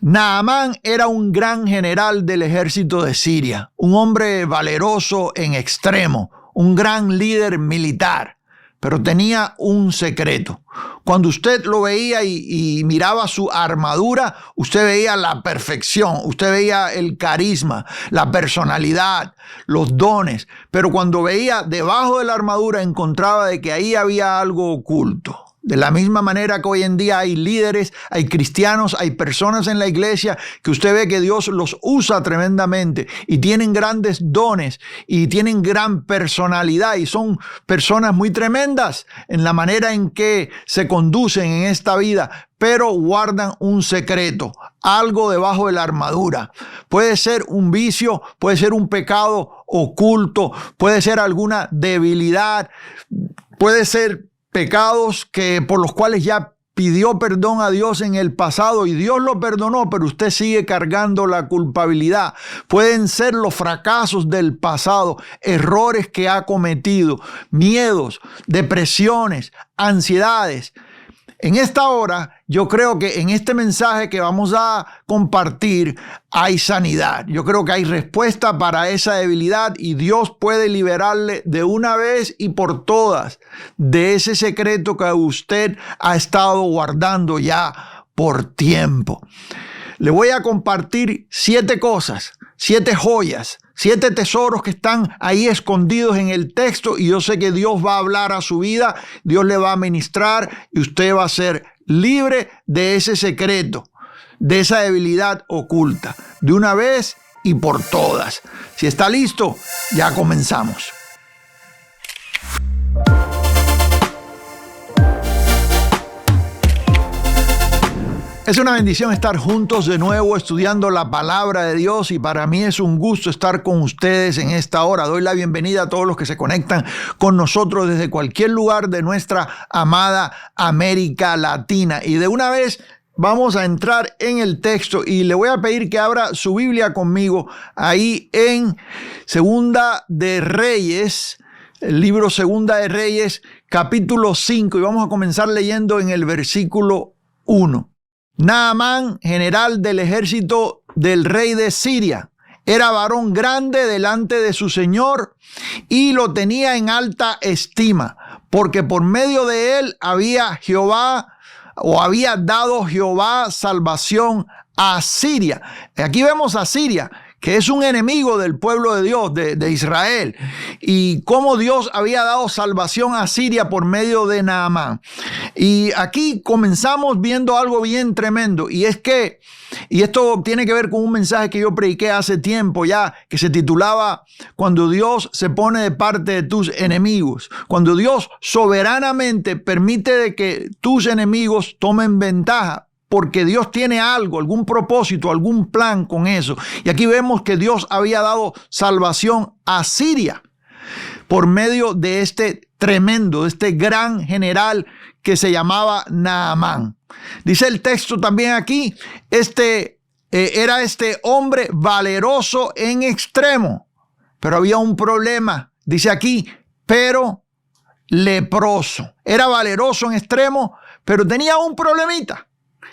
Naamán era un gran general del ejército de Siria, un hombre valeroso en extremo, un gran líder militar, pero tenía un secreto. Cuando usted lo veía y miraba su armadura, usted veía la perfección, usted veía el carisma, la personalidad, los dones, pero cuando veía debajo de la armadura encontraba de que ahí había algo oculto. De la misma manera que hoy en día hay líderes, hay cristianos, hay personas en la iglesia que usted ve que Dios los usa tremendamente y tienen grandes dones y tienen gran personalidad y son personas muy tremendas en la manera en que se conducen en esta vida, pero guardan un secreto, algo debajo de la armadura. Puede ser un vicio, puede ser un pecado oculto, puede ser alguna debilidad, puede ser pecados por los cuales ya pidió perdón a Dios en el pasado y Dios lo perdonó, pero usted sigue cargando la culpabilidad. Pueden ser los fracasos del pasado, errores que ha cometido, miedos, depresiones, ansiedades. En esta hora, yo creo que en este mensaje que vamos a compartir hay sanidad. Yo creo que hay respuesta para esa debilidad y Dios puede liberarle de una vez y por todas de ese secreto que usted ha estado guardando ya por tiempo. Le voy a compartir 7 cosas, 7 joyas, 7 tesoros que están ahí escondidos en el texto y yo sé que Dios va a hablar a su vida, Dios le va a ministrar y usted va a ser libre de ese secreto, de esa debilidad oculta, de una vez y por todas. Si está listo, ya comenzamos. Es una bendición estar juntos de nuevo estudiando la palabra de Dios y para mí es un gusto estar con ustedes en esta hora. Doy la bienvenida a todos los que se conectan con nosotros desde cualquier lugar de nuestra amada América Latina. Y de una vez vamos a entrar en el texto y le voy a pedir que abra su Biblia conmigo ahí en Segunda de Reyes, el libro Segunda de Reyes, capítulo 5 y vamos a comenzar leyendo en el versículo 1. Naamán, general del ejército del rey de Siria, era varón grande delante de su señor y lo tenía en alta estima, porque por medio de él había dado Jehová salvación a Siria. Aquí vemos a Siria, que es un enemigo del pueblo de Dios, de Israel, y cómo Dios había dado salvación a Siria por medio de Naamán. Y aquí comenzamos viendo algo bien tremendo, y esto tiene que ver con un mensaje que yo prediqué hace tiempo ya, que se titulaba Cuando Dios se pone de parte de tus enemigos, cuando Dios soberanamente permite de que tus enemigos tomen ventaja, porque Dios tiene algo, algún propósito, algún plan con eso. Y aquí vemos que Dios había dado salvación a Siria por medio de este gran general que se llamaba Naamán. Dice el texto también aquí, era este hombre valeroso en extremo, pero había un problema. Dice aquí, pero leproso. Era valeroso en extremo, pero tenía un problemita,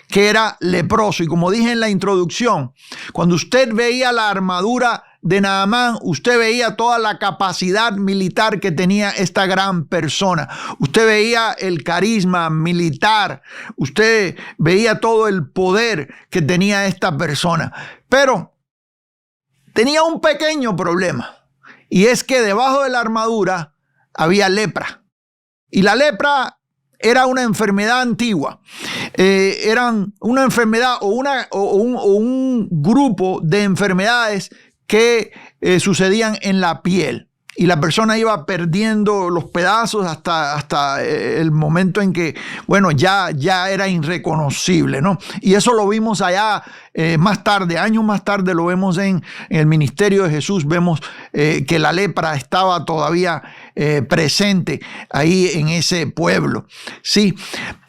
que era leproso. Y como dije en la introducción, cuando usted veía la armadura de Naamán, usted veía toda la capacidad militar que tenía esta gran persona. Usted veía el carisma militar, usted veía todo el poder que tenía esta persona. Pero tenía un pequeño problema, y es que debajo de la armadura había lepra. Y la lepra era una enfermedad antigua. Eran una enfermedad o un grupo de enfermedades que sucedían en la piel. Y la persona iba perdiendo los pedazos hasta el momento en que, bueno, ya era irreconocible, ¿no? Y eso lo vimos allá más tarde, años más tarde, lo vemos en el ministerio de Jesús. Vemos que la lepra estaba todavía presente ahí en ese pueblo. Sí.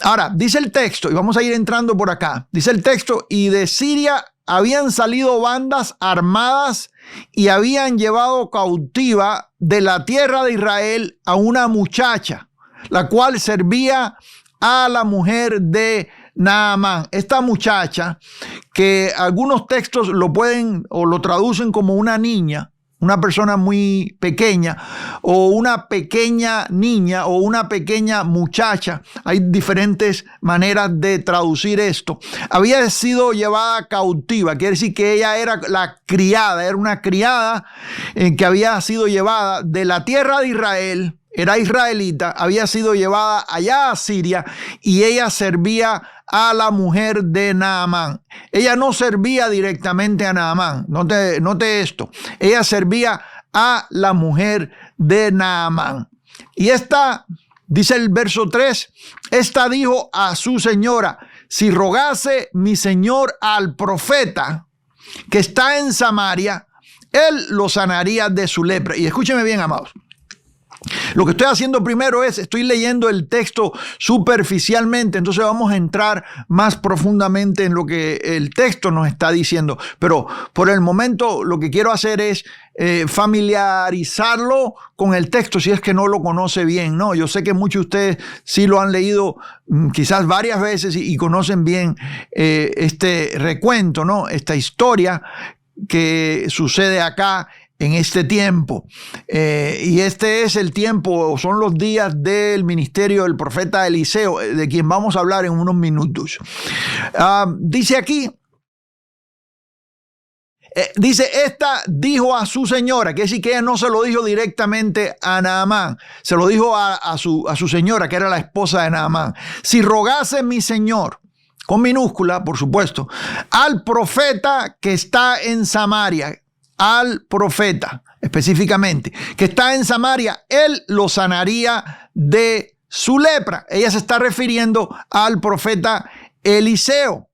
Ahora, dice el texto, y vamos a ir entrando por acá. Dice el texto, y de Siria habían salido bandas armadas y habían llevado cautiva de la tierra de Israel a una muchacha, la cual servía a la mujer de Naamán, esta muchacha que algunos textos lo pueden o lo traducen como una niña, una persona muy pequeña, o una pequeña niña, o una pequeña muchacha. Hay diferentes maneras de traducir esto. Había sido llevada cautiva, quiere decir que ella era la criada, era una criada que había sido llevada de la tierra de Israel, era israelita, había sido llevada allá a Siria y ella servía a la mujer de Naamán. Ella no servía directamente a Naamán, note esto, ella servía a la mujer de Naamán. Y esta, dice el verso 3, esta dijo a su señora: si rogase mi señor al profeta que está en Samaria, él lo sanaría de su lepra. Y escúcheme bien, amados. Lo que estoy haciendo primero estoy leyendo el texto superficialmente, entonces vamos a entrar más profundamente en lo que el texto nos está diciendo. Pero por el momento lo que quiero hacer es familiarizarlo con el texto si es que no lo conoce bien, ¿no? Yo sé que muchos de ustedes sí lo han leído quizás varias veces y conocen bien este recuento, ¿no? Esta historia que sucede acá en este tiempo. Y este es el tiempo, son los días del ministerio del profeta Eliseo, de quien vamos a hablar en unos minutos. Dice aquí, dice, esta dijo a su señora, que es decir que ella no se lo dijo directamente a Naamán, se lo dijo a su señora, que era la esposa de Naamán: si rogase mi señor, con minúscula, por supuesto, al profeta que está en Samaria, al profeta específicamente, que está en Samaria, él lo sanaría de su lepra. Ella se está refiriendo al profeta Eliseo.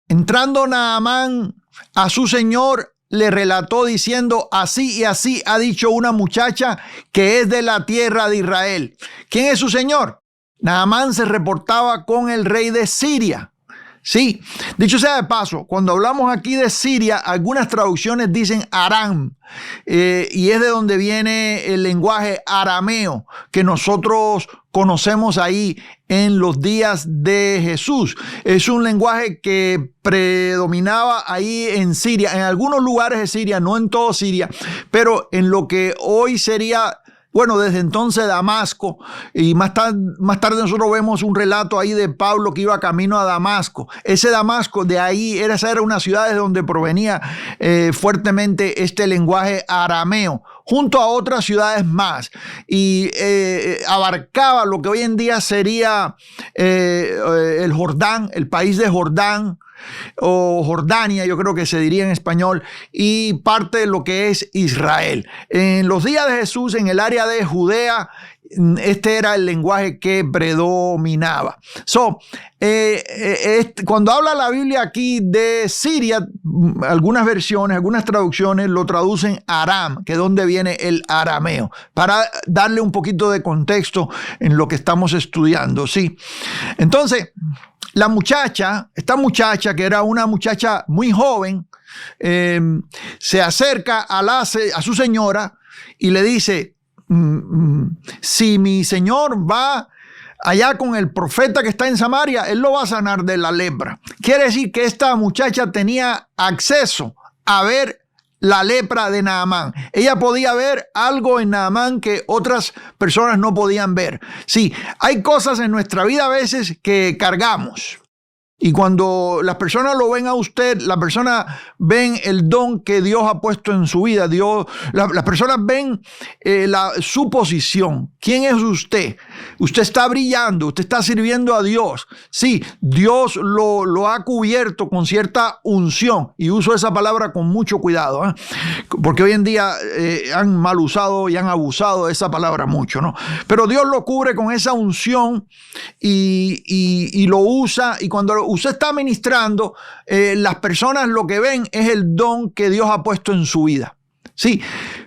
Entrando Naamán a su señor, le relató diciendo: así y así ha dicho una muchacha que es de la tierra de Israel. ¿Quién es su señor? Naamán se reportaba con el rey de Siria. Sí, dicho sea de paso, cuando hablamos aquí de Siria, algunas traducciones dicen Aram, y es de donde viene el lenguaje arameo que nosotros conocemos ahí en los días de Jesús. Es un lenguaje que predominaba ahí en Siria, en algunos lugares de Siria, no en todo Siria, pero en lo que hoy sería, bueno, desde entonces Damasco, y más tarde nosotros vemos un relato ahí de Pablo que iba camino a Damasco. Ese Damasco, de ahí, esa era una ciudad de donde provenía fuertemente este lenguaje arameo, junto a otras ciudades más, y abarcaba lo que hoy en día sería el Jordán, el país de Jordán, o Jordania, yo creo que se diría en español, y parte de lo que es Israel. En los días de Jesús, en el área de Judea, este era el lenguaje que predominaba. Cuando habla la Biblia aquí de Siria, algunas versiones, algunas traducciones lo traducen Aram, que es donde viene el arameo, para darle un poquito de contexto en lo que estamos estudiando, ¿sí? Entonces, esta muchacha, que era una muchacha muy joven, se acerca a su señora y le dice: si mi señor va allá con el profeta que está en Samaria, él lo va a sanar de la lepra. Quiere decir que esta muchacha tenía acceso a ver la lepra de Naamán. Ella podía ver algo en Naamán que otras personas no podían ver. Sí, hay cosas en nuestra vida a veces que cargamos. Y cuando las personas lo ven a usted, las personas ven el don que Dios ha puesto en su vida. Las personas ven su posición. ¿Quién es usted? Usted está brillando, usted está sirviendo a Dios. Sí, Dios lo ha cubierto con cierta unción. Y uso esa palabra con mucho cuidado, porque hoy en día han mal usado y han abusado de esa palabra mucho, ¿no? Pero Dios lo cubre con esa unción y lo usa. Y cuando usted está ministrando, las personas lo que ven es el don que Dios ha puesto en su vida. Sí,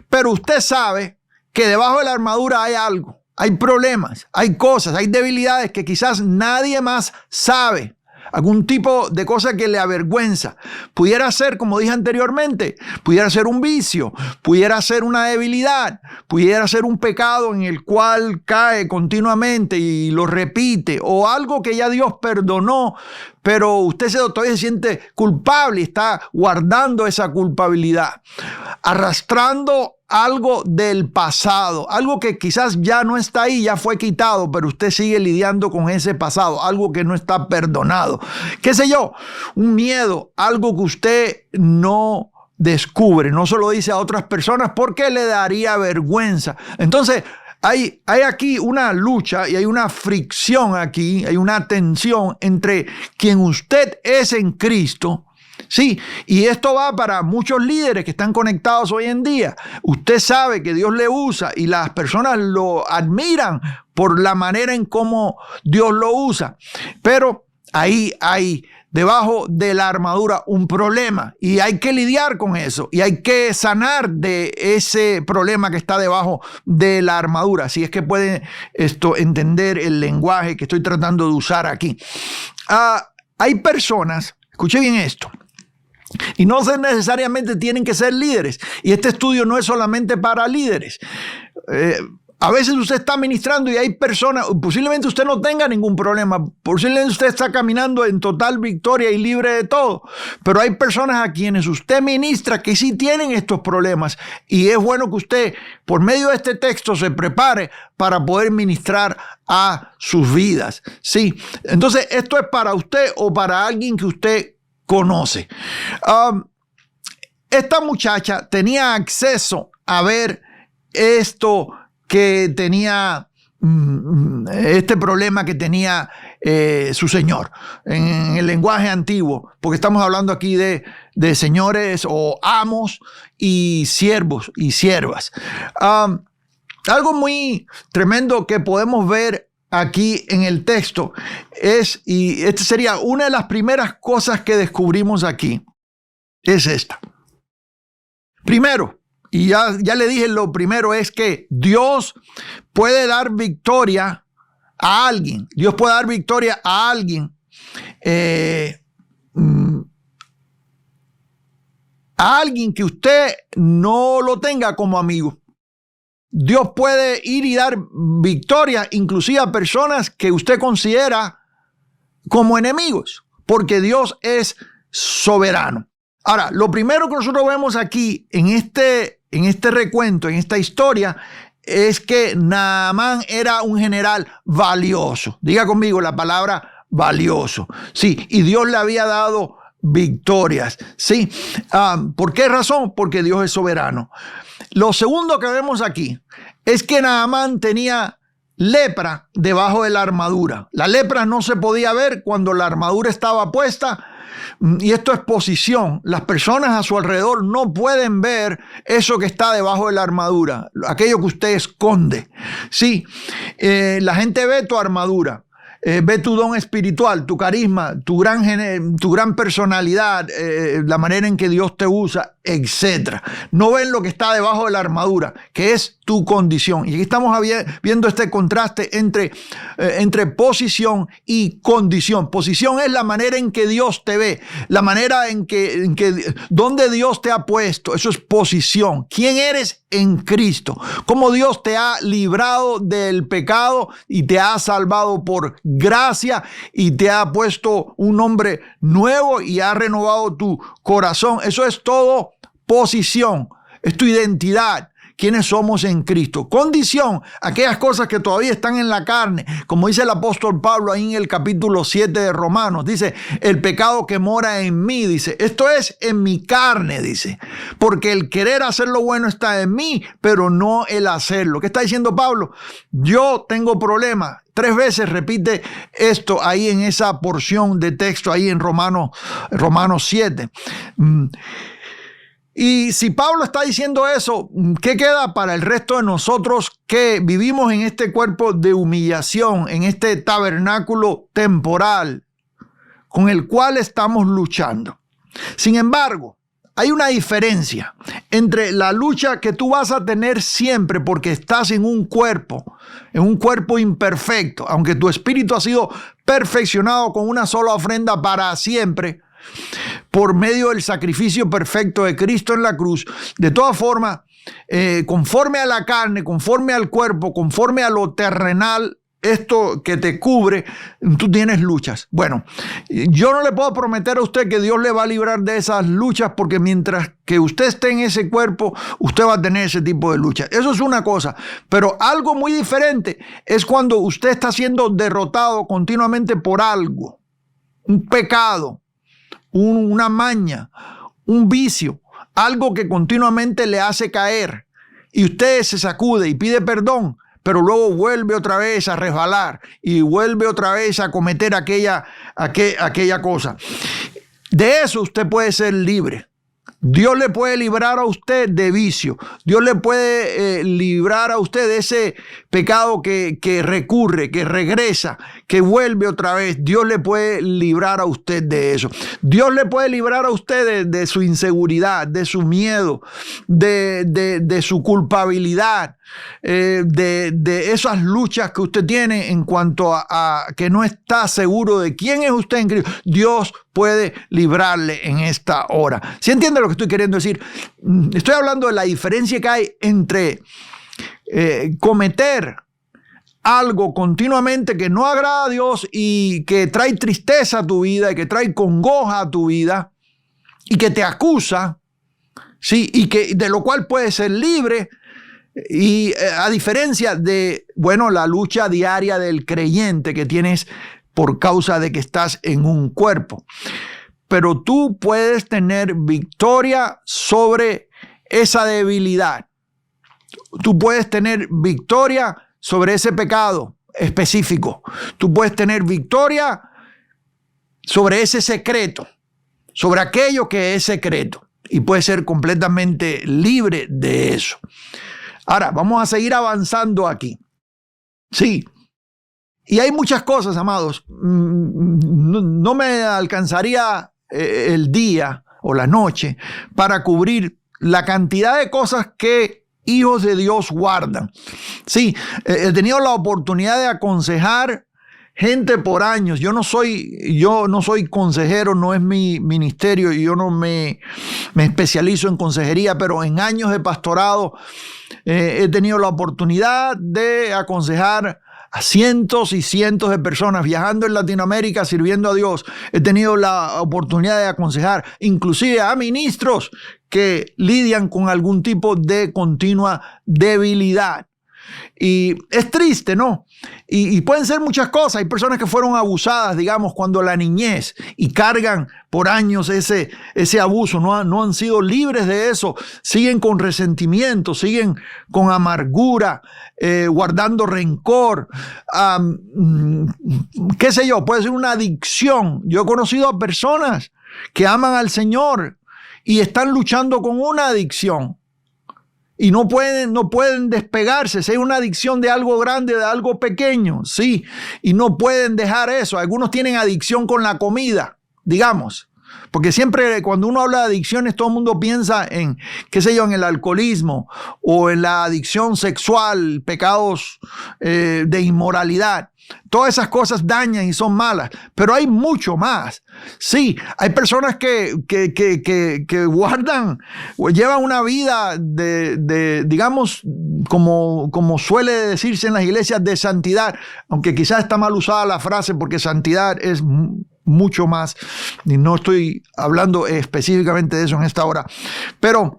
pero usted sabe que debajo de la armadura hay algo, hay problemas, hay cosas, hay debilidades que quizás nadie más sabe. algún tipo de cosa que le avergüenza. Pudiera ser, como dije anteriormente, pudiera ser un vicio, pudiera ser una debilidad, pudiera ser un pecado en el cual cae continuamente y lo repite, o algo que ya Dios perdonó, pero usted todavía se siente culpable y está guardando esa culpabilidad, arrastrando algo del pasado, algo que quizás ya no está ahí, ya fue quitado, pero usted sigue lidiando con ese pasado, algo que no está perdonado. ¿Qué sé yo? Un miedo, algo que usted no descubre, no se lo dice a otras personas porque le daría vergüenza. Entonces, hay aquí una lucha y hay una fricción aquí, hay una tensión entre quien usted es en Cristo. Sí, y esto va para muchos líderes que están conectados hoy en día. Usted sabe que Dios le usa y las personas lo admiran por la manera en cómo Dios lo usa. Pero ahí hay debajo de la armadura un problema y hay que lidiar con eso y hay que sanar de ese problema que está debajo de la armadura. Si es que pueden entender el lenguaje que estoy tratando de usar aquí. Hay personas, escuche bien esto, y no necesariamente tienen que ser líderes. Y este estudio no es solamente para líderes. A veces usted está ministrando y hay personas, posiblemente usted no tenga ningún problema, posiblemente usted está caminando en total victoria y libre de todo, pero hay personas a quienes usted ministra que sí tienen estos problemas y es bueno que usted, por medio de este texto, se prepare para poder ministrar a sus vidas. Sí, entonces esto es para usted o para alguien que usted conoce. Esta muchacha tenía acceso a ver esto que tenía, este problema que tenía su señor en el lenguaje antiguo, porque estamos hablando aquí de señores o amos y siervos y siervas. Algo muy tremendo que podemos ver aquí en el texto es, y esta sería una de las primeras cosas que descubrimos aquí, es esta. Primero, y ya le dije, lo primero es que Dios puede dar victoria a alguien. Dios puede dar victoria a alguien. A alguien que usted no lo tenga como amigo. Dios puede ir y dar victoria inclusive a personas que usted considera como enemigos, porque Dios es soberano. Ahora, lo primero que nosotros vemos aquí en este recuento, en esta historia, es que Naamán era un general valioso. Diga conmigo la palabra valioso. Sí, y Dios le había dado victorias. Sí, ¿por qué razón? Porque Dios es soberano. Lo segundo que vemos aquí es que Naamán tenía lepra debajo de la armadura. La lepra no se podía ver cuando la armadura estaba puesta. Y esto es posición. Las personas a su alrededor no pueden ver eso que está debajo de la armadura, aquello que usted esconde. Sí, la gente ve tu armadura, ve tu don espiritual, tu carisma, tu gran personalidad, la manera en que Dios te usa, etc. No ven lo que está debajo de la armadura, que es tu condición. Y aquí estamos viendo este contraste entre posición y condición. Posición es la manera en que Dios te ve, la manera en que donde Dios te ha puesto. Eso es posición. ¿Quién eres en Cristo? Cómo Dios te ha librado del pecado y te ha salvado por gracia y te ha puesto un nombre nuevo y ha renovado tu corazón. Eso es todo posición, es tu identidad. ¿Quiénes somos en Cristo? Condición, aquellas cosas que todavía están en la carne, como dice el apóstol Pablo ahí en el capítulo 7 de Romanos, dice, el pecado que mora en mí, dice, esto es en mi carne, dice, porque el querer hacer lo bueno está en mí, pero no el hacerlo. ¿Qué está diciendo Pablo? Yo tengo problemas. 3 veces repite esto ahí en esa porción de texto ahí en Romanos 7. Y si Pablo está diciendo eso, ¿qué queda para el resto de nosotros que vivimos en este cuerpo de humillación, en este tabernáculo temporal con el cual estamos luchando? Sin embargo, hay una diferencia entre la lucha que tú vas a tener siempre porque estás en un cuerpo imperfecto, aunque tu espíritu ha sido perfeccionado con una sola ofrenda para siempre, por medio del sacrificio perfecto de Cristo en la cruz. De todas formas, conforme a la carne, conforme al cuerpo, conforme a lo terrenal, esto que te cubre, tú tienes luchas. Bueno, yo no le puedo prometer a usted que Dios le va a librar de esas luchas, porque mientras que usted esté en ese cuerpo, usted va a tener ese tipo de luchas. Eso es una cosa, pero algo muy diferente es cuando usted está siendo derrotado continuamente por algo, un pecado, una maña, un vicio, algo que continuamente le hace caer, y usted se sacude y pide perdón, pero luego vuelve otra vez a resbalar y vuelve otra vez a cometer aquella cosa. De eso usted puede ser libre. Dios le puede librar a usted de vicio. Dios le puede librar a usted de ese pecado que recurre, que regresa, que vuelve otra vez. Dios le puede librar a usted de eso. Dios le puede librar a usted de su inseguridad, de su miedo, de su culpabilidad, de esas luchas que usted tiene en cuanto a que no está seguro de quién es usted en Cristo. Dios puede librarle en esta hora. ¿Sí entiende lo que estoy queriendo decir? Estoy hablando de la diferencia que hay entre cometer algo continuamente que no agrada a Dios y que trae tristeza a tu vida y que trae congoja a tu vida y que te acusa, ¿sí? Y que de lo cual puedes ser libre. Y a diferencia de, la lucha diaria del creyente que tienes por causa de que estás en un cuerpo. Pero tú puedes tener victoria sobre esa debilidad. Tú puedes tener victoria sobre ese pecado específico. Tú puedes tener victoria sobre ese secreto, sobre aquello que es secreto. Y puedes ser completamente libre de eso. Ahora, vamos a seguir avanzando aquí. Sí. Y hay muchas cosas, amados. No me alcanzaría el día o la noche para cubrir la cantidad de cosas que hijos de Dios guardan. Sí, he tenido la oportunidad de aconsejar gente por años. Yo no soy consejero, no es mi ministerio, y yo no me especializo en consejería, pero en años de pastorado he tenido la oportunidad de aconsejar a cientos y cientos de personas viajando en Latinoamérica, sirviendo a Dios. He tenido la oportunidad de aconsejar inclusive a ministros que lidian con algún tipo de continua debilidad. Y es triste, ¿no? Y pueden ser muchas cosas. Hay personas que fueron abusadas, digamos, cuando la niñez, y cargan por años ese abuso. No han sido libres de eso. Siguen con resentimiento, siguen con amargura, guardando rencor. Qué sé yo, puede ser una adicción. Yo he conocido a personas que aman al Señor y están luchando con una adicción. Y no pueden despegarse. Si hay una adicción de algo grande, de algo pequeño, sí. Y no pueden dejar eso. Algunos tienen adicción con la comida, digamos. Porque siempre cuando uno habla de adicciones, todo el mundo piensa en, qué sé yo, en el alcoholismo o en la adicción sexual, pecados de inmoralidad. Todas esas cosas dañan y son malas, pero hay mucho más. Sí, hay personas que guardan o llevan una vida de digamos, como suele decirse en las iglesias, de santidad, aunque quizás está mal usada la frase, porque santidad es mucho más, y no estoy hablando específicamente de eso en esta hora, pero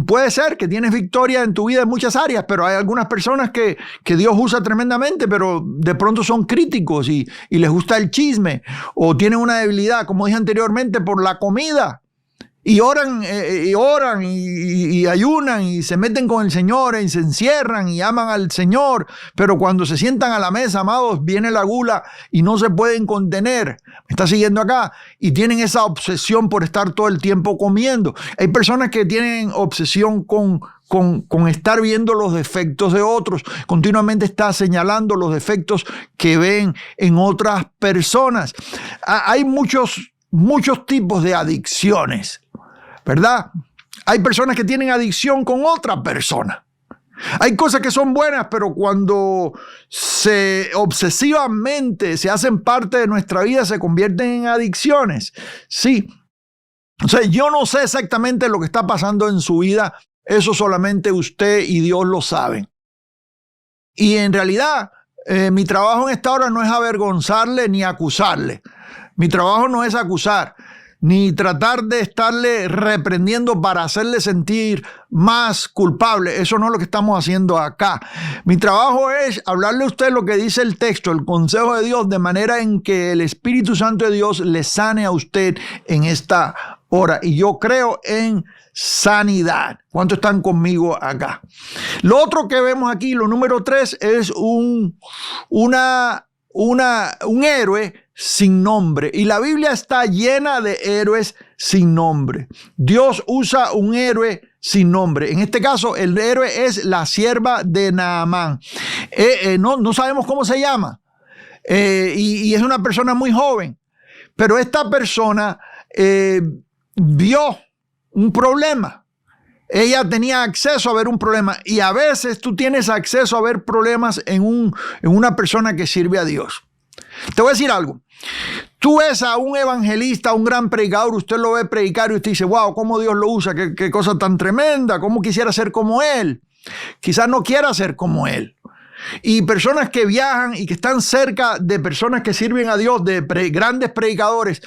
puede ser que tienes victoria en tu vida en muchas áreas, pero hay algunas personas que Dios usa tremendamente, pero de pronto son críticos y les gusta el chisme, o tienen una debilidad, como dije anteriormente, por la comida. Y oran y ayunan y se meten con el Señor y se encierran y aman al Señor. Pero cuando se sientan a la mesa, amados, viene la gula y no se pueden contener. ¿Me está siguiendo acá? Y tienen esa obsesión por estar todo el tiempo comiendo. Hay personas que tienen obsesión con estar viendo los defectos de otros. Continuamente está señalando los defectos que ven en otras personas. Hay muchos tipos de adicciones. ¿verdad? Hay personas que tienen adicción con otra persona. Hay cosas que son buenas, pero cuando obsesivamente se hacen parte de nuestra vida, se convierten en adicciones. Sí. O sea, yo no sé exactamente lo que está pasando en su vida. Eso solamente usted y Dios lo saben. Y en realidad, mi trabajo en esta hora no es avergonzarle ni acusarle. Mi trabajo no es acusar, ni tratar de estarle reprendiendo para hacerle sentir más culpable. Eso no es lo que estamos haciendo acá. Mi trabajo es hablarle a usted lo que dice el texto, el consejo de Dios, de manera en que el Espíritu Santo de Dios le sane a usted en esta hora. Y yo creo en sanidad. ¿Cuántos están conmigo acá? Lo otro que vemos aquí, lo número 3, es un héroe sin nombre. Y la Biblia está llena de héroes sin nombre. Dios usa un héroe sin nombre. En este caso, el héroe es la sierva de Naamán. No sabemos cómo se llama. Y es una persona muy joven. Pero esta persona vio un problema. Ella tenía acceso a ver un problema. Y a veces tú tienes acceso a ver problemas en una persona que sirve a Dios. Te voy a decir algo. Tú ves a un evangelista, un gran predicador, usted lo ve predicar y usted dice, wow, cómo Dios lo usa, qué cosa tan tremenda, cómo quisiera ser como él. Quizás no quiera ser como él. Y personas que viajan y que están cerca de personas que sirven a Dios, de grandes predicadores,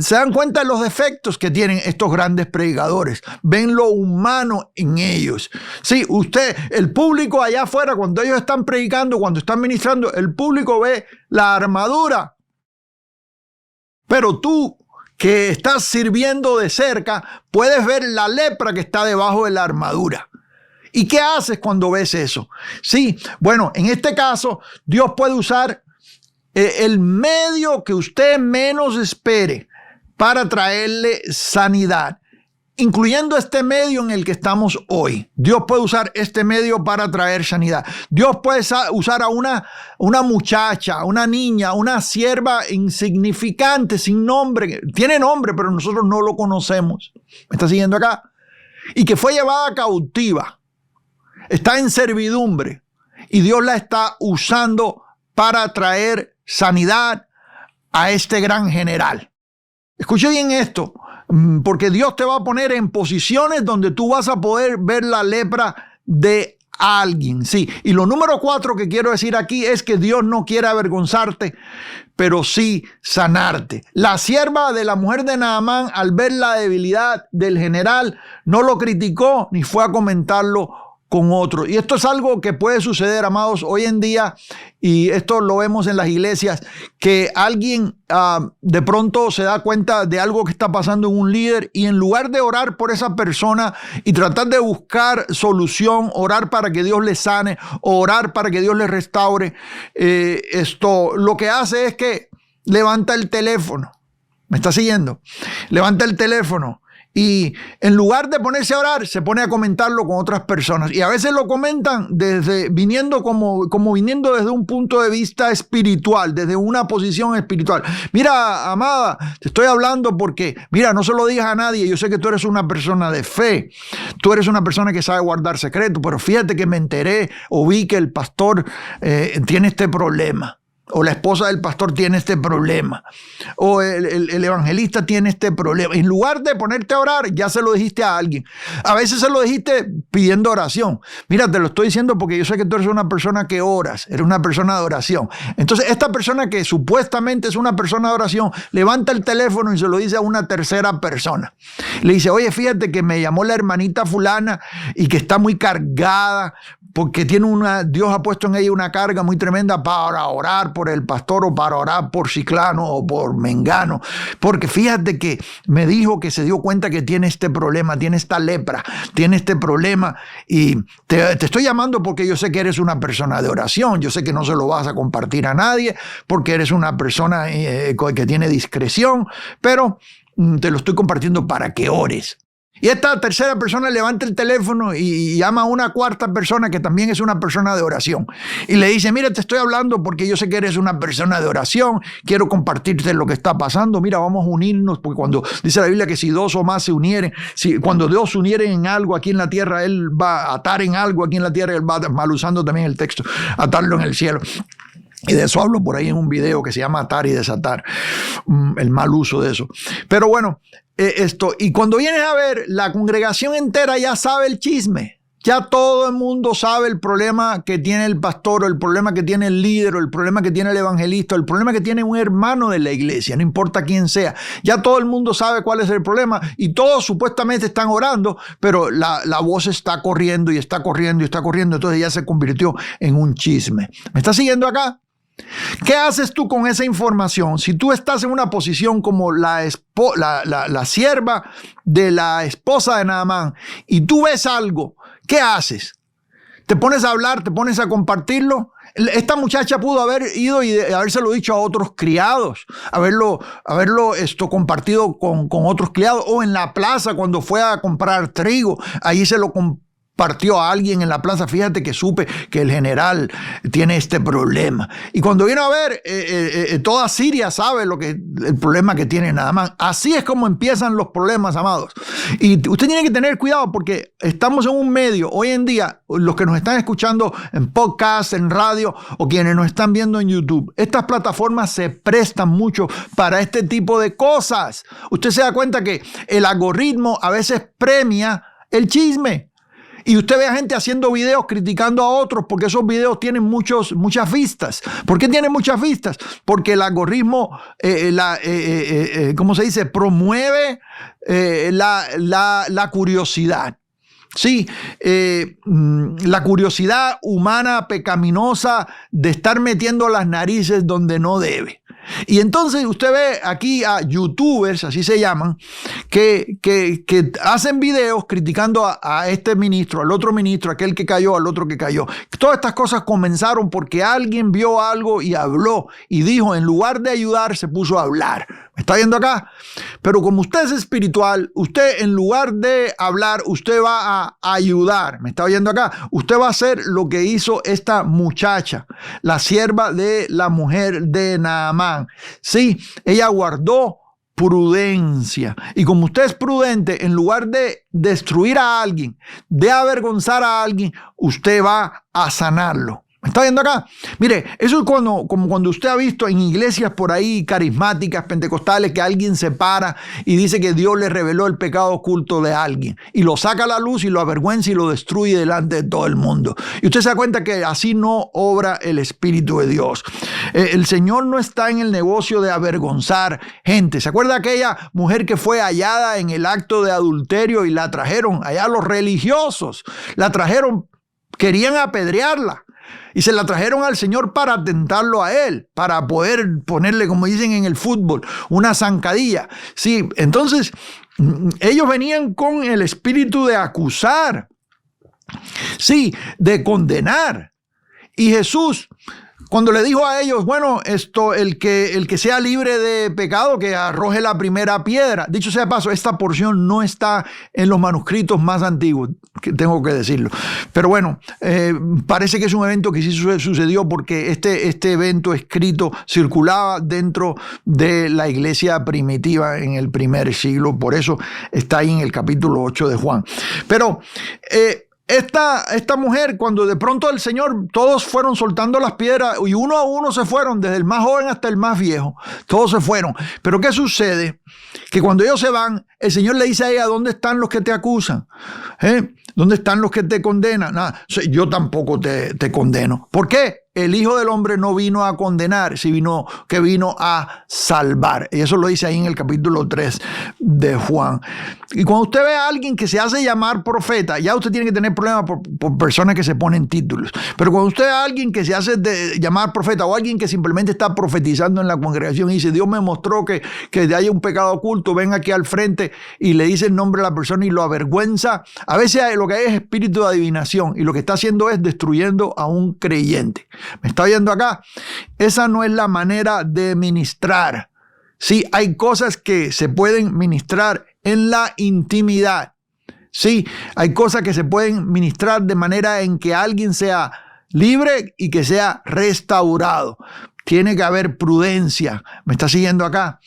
se dan cuenta de los defectos que tienen estos grandes predicadores. Ven lo humano en ellos. Sí, el público allá afuera, cuando ellos están predicando, cuando están ministrando, el público ve la armadura. Pero tú, que estás sirviendo de cerca, puedes ver la lepra que está debajo de la armadura. ¿Y qué haces cuando ves eso? Sí, bueno, en este caso, Dios puede usar el medio que usted menos espere para traerle sanidad, incluyendo este medio en el que estamos hoy. Dios puede usar este medio para traer sanidad. Dios puede usar a una muchacha, una niña, una sierva insignificante, sin nombre. Tiene nombre, pero nosotros no lo conocemos. ¿Me está siguiendo acá? Y que fue llevada cautiva. Está en servidumbre y Dios la está usando para traer sanidad a este gran general. Escuche bien esto, porque Dios te va a poner en posiciones donde tú vas a poder ver la lepra de alguien. Sí, y lo número 4 que quiero decir aquí es que Dios no quiere avergonzarte, pero sí sanarte. La sierva de la mujer de Naamán, al ver la debilidad del general, no lo criticó ni fue a comentarlo con otro. Y esto es algo que puede suceder, amados, hoy en día, y esto lo vemos en las iglesias, que alguien de pronto se da cuenta de algo que está pasando en un líder y en lugar de orar por esa persona y tratar de buscar solución, orar para que Dios le sane, orar para que Dios le restaure, lo que hace es que levanta el teléfono. ¿Me está siguiendo? Levanta el teléfono. Y en lugar de ponerse a orar, se pone a comentarlo con otras personas. Y a veces lo comentan viniendo viniendo desde un punto de vista espiritual, desde una posición espiritual. Mira, amada, te estoy hablando porque, mira, no se lo digas a nadie. Yo sé que tú eres una persona de fe. Tú eres una persona que sabe guardar secretos. Pero fíjate que me enteré o vi que el pastor tiene este problema. O la esposa del pastor tiene este problema. O el evangelista tiene este problema. En lugar de ponerte a orar, ya se lo dijiste a alguien. A veces se lo dijiste pidiendo oración. Mira, te lo estoy diciendo porque yo sé que tú eres una persona que oras. Eres una persona de oración. Entonces, esta persona que supuestamente es una persona de oración, levanta el teléfono y se lo dice a una tercera persona. Le dice, oye, fíjate que me llamó la hermanita fulana y que está muy cargada porque Dios ha puesto en ella una carga muy tremenda para orar por el pastor o para orar por Ciclano o por Mengano, porque fíjate que me dijo que se dio cuenta que tiene este problema, tiene esta lepra, tiene este problema y te estoy llamando porque yo sé que eres una persona de oración, yo sé que no se lo vas a compartir a nadie porque eres una persona que tiene discreción, pero te lo estoy compartiendo para que ores. Y esta tercera persona levanta el teléfono y llama a una cuarta persona que también es una persona de oración. Y le dice, mira, te estoy hablando porque yo sé que eres una persona de oración. Quiero compartirte lo que está pasando. Mira, vamos a unirnos, porque cuando dice la Biblia que si dos o más se unieren, cuando Dios se uniere en algo aquí en la tierra, Él va a atar en algo aquí en la tierra, Él va mal usando también el texto, atarlo en el cielo. Y de eso hablo por ahí en un video que se llama Atar y Desatar, el mal uso de eso. Pero bueno, y cuando vienes a ver, la congregación entera ya sabe el chisme. Ya todo el mundo sabe el problema que tiene el pastor, o el problema que tiene el líder, o el problema que tiene el evangelista, o el problema que tiene un hermano de la iglesia, no importa quién sea. Ya todo el mundo sabe cuál es el problema y todos supuestamente están orando, pero la voz está corriendo y está corriendo y está corriendo. Entonces ya se convirtió en un chisme. ¿Me estás siguiendo acá? ¿Qué haces tú con esa información? Si tú estás en una posición como la sierva de la esposa de Naamán y tú ves algo, ¿qué haces? ¿Te pones a hablar? ¿Te pones a compartirlo? Esta muchacha pudo haber ido y habérselo dicho a otros criados, haberlo compartido con otros criados, o en la plaza cuando fue a comprar trigo, ahí se lo compartió a alguien en la plaza. Fíjate que supe que el general tiene este problema. Y cuando vino a ver, toda Siria sabe el problema que tiene Naamán. Así es como empiezan los problemas, amados. Y usted tiene que tener cuidado porque estamos en un medio, hoy en día, los que nos están escuchando en podcast, en radio, o quienes nos están viendo en YouTube, estas plataformas se prestan mucho para este tipo de cosas. Usted se da cuenta que el algoritmo a veces premia el chisme. Y usted ve a gente haciendo videos criticando a otros porque esos videos tienen muchas vistas. ¿Por qué tienen muchas vistas? Porque el algoritmo, ¿cómo se dice? Promueve la curiosidad. Sí, la curiosidad humana pecaminosa de estar metiendo las narices donde no debe. Y entonces usted ve aquí a youtubers, así se llaman, que hacen videos criticando a este ministro, al otro ministro, aquel que cayó, al otro que cayó. Todas estas cosas comenzaron porque alguien vio algo y habló y dijo, en lugar de ayudar, se puso a hablar. ¿Me está viendo acá? Pero como usted es espiritual, usted en lugar de hablar, usted va a ayudar. ¿Me está viendo acá? Usted va a hacer lo que hizo esta muchacha, la sierva de la mujer de Naamán. Sí, ella guardó prudencia. Y como usted es prudente, en lugar de destruir a alguien, de avergonzar a alguien, usted va a sanarlo. ¿Me está viendo acá? Mire, eso es como cuando usted ha visto en iglesias por ahí carismáticas, pentecostales, que alguien se para y dice que Dios le reveló el pecado oculto de alguien y lo saca a la luz y lo avergüenza y lo destruye delante de todo el mundo. Y usted se da cuenta que así no obra el Espíritu de Dios. El Señor no está en el negocio de avergonzar gente. ¿Se acuerda aquella mujer que fue hallada en el acto de adulterio y la trajeron allá los religiosos? La trajeron, querían apedrearla. Y se la trajeron al Señor para tentarlo a Él, para poder ponerle, como dicen en el fútbol, una zancadilla. Sí, entonces ellos venían con el espíritu de acusar, sí, de condenar. Y Jesús, cuando le dijo a ellos, bueno, el que sea libre de pecado, que arroje la primera piedra. Dicho sea de paso, esta porción no está en los manuscritos más antiguos, que tengo que decirlo. Pero bueno, parece que es un evento que sí sucedió porque este evento escrito circulaba dentro de la iglesia primitiva en el primer siglo. Por eso está ahí en el capítulo 8 de Juan. Pero esta mujer, cuando de pronto el Señor, todos fueron soltando las piedras y uno a uno se fueron, desde el más joven hasta el más viejo, todos se fueron. Pero ¿qué sucede? Que cuando ellos se van, el Señor le dice a ella, ¿dónde están los que te acusan? ¿Dónde están los que te condenan? Nada, yo tampoco te condeno. ¿Por qué? El Hijo del Hombre no vino a condenar, sino que vino a salvar. Y eso lo dice ahí en el capítulo 3 de Juan. Y cuando usted ve a alguien que se hace llamar profeta, ya usted tiene que tener problemas por personas que se ponen títulos. Pero cuando usted ve a alguien que se hace llamar profeta, o alguien que simplemente está profetizando en la congregación y dice, Dios me mostró que hay un pecado oculto, ven aquí al frente y le dice el nombre a la persona y lo avergüenza. A veces lo que hay es espíritu de adivinación y lo que está haciendo es destruyendo a un creyente. ¿Me está oyendo acá? Esa no es la manera de ministrar. Sí, hay cosas que se pueden ministrar en la intimidad. Sí, hay cosas que se pueden ministrar de manera en que alguien sea libre y que sea restaurado. Tiene que haber prudencia. ¿Me está siguiendo acá?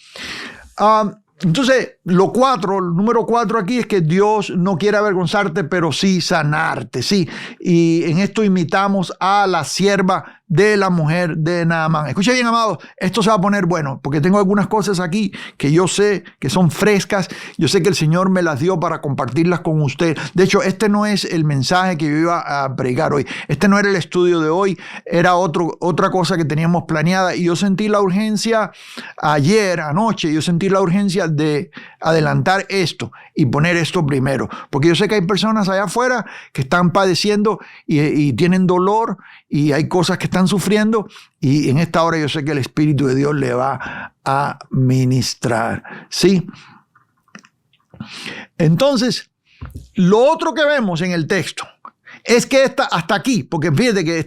Entonces, el número 4 aquí es que Dios no quiere avergonzarte, pero sí sanarte, sí. Y en esto imitamos a la sierva de la mujer de Naamán. Escuche bien, amados, esto se va a poner bueno, porque tengo algunas cosas aquí que yo sé que son frescas. Yo sé que el Señor me las dio para compartirlas con usted. De hecho, este no es el mensaje que yo iba a predicar hoy. Este no era el estudio de hoy, era otra cosa que teníamos planeada. Y yo sentí la urgencia anoche, yo sentí la urgencia de adelantar esto y poner esto primero, porque yo sé que hay personas allá afuera que están padeciendo y tienen dolor y hay cosas que están sufriendo, y en esta hora yo sé que el Espíritu de Dios le va a ministrar, ¿sí? Entonces, lo otro que vemos en el texto es que hasta aquí, porque fíjate que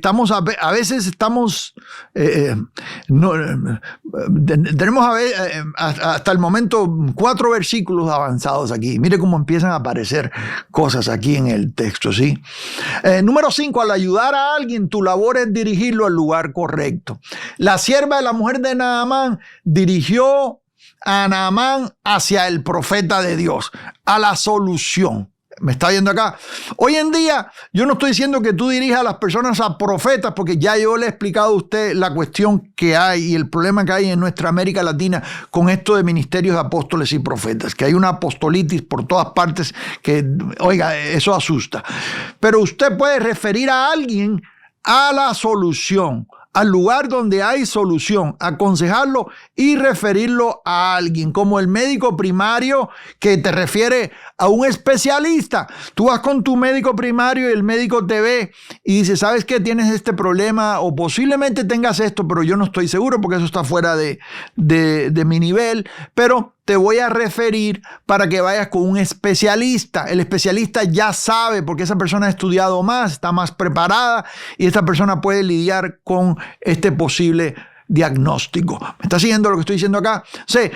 a veces estamos, tenemos hasta el momento 4 versículos avanzados aquí. Mire cómo empiezan a aparecer cosas aquí en el texto, ¿sí? Número 5, al ayudar a alguien, tu labor es dirigirlo al lugar correcto. La sierva de la mujer de Naamán dirigió a Naamán hacia el profeta de Dios, a la solución. ¿Me está viendo acá? Hoy en día, yo no estoy diciendo que tú dirijas a las personas a profetas, porque ya yo le he explicado a usted la cuestión que hay y el problema que hay en nuestra América Latina con esto de ministerios de apóstoles y profetas, que hay una apostolitis por todas partes que, oiga, eso asusta. Pero usted puede referir a alguien a la solución, al lugar donde hay solución, aconsejarlo y referirlo a alguien, como el médico primario que te refiere a un especialista. Tú vas con tu médico primario y el médico te ve y dice, ¿sabes qué? Tienes este problema o posiblemente tengas esto, pero yo no estoy seguro porque eso está fuera de mi nivel, pero te voy a referir para que vayas con un especialista. El especialista ya sabe, porque esa persona ha estudiado más, está más preparada y esta persona puede lidiar con este posible diagnóstico. ¿Me está siguiendo lo que estoy diciendo acá? O sea,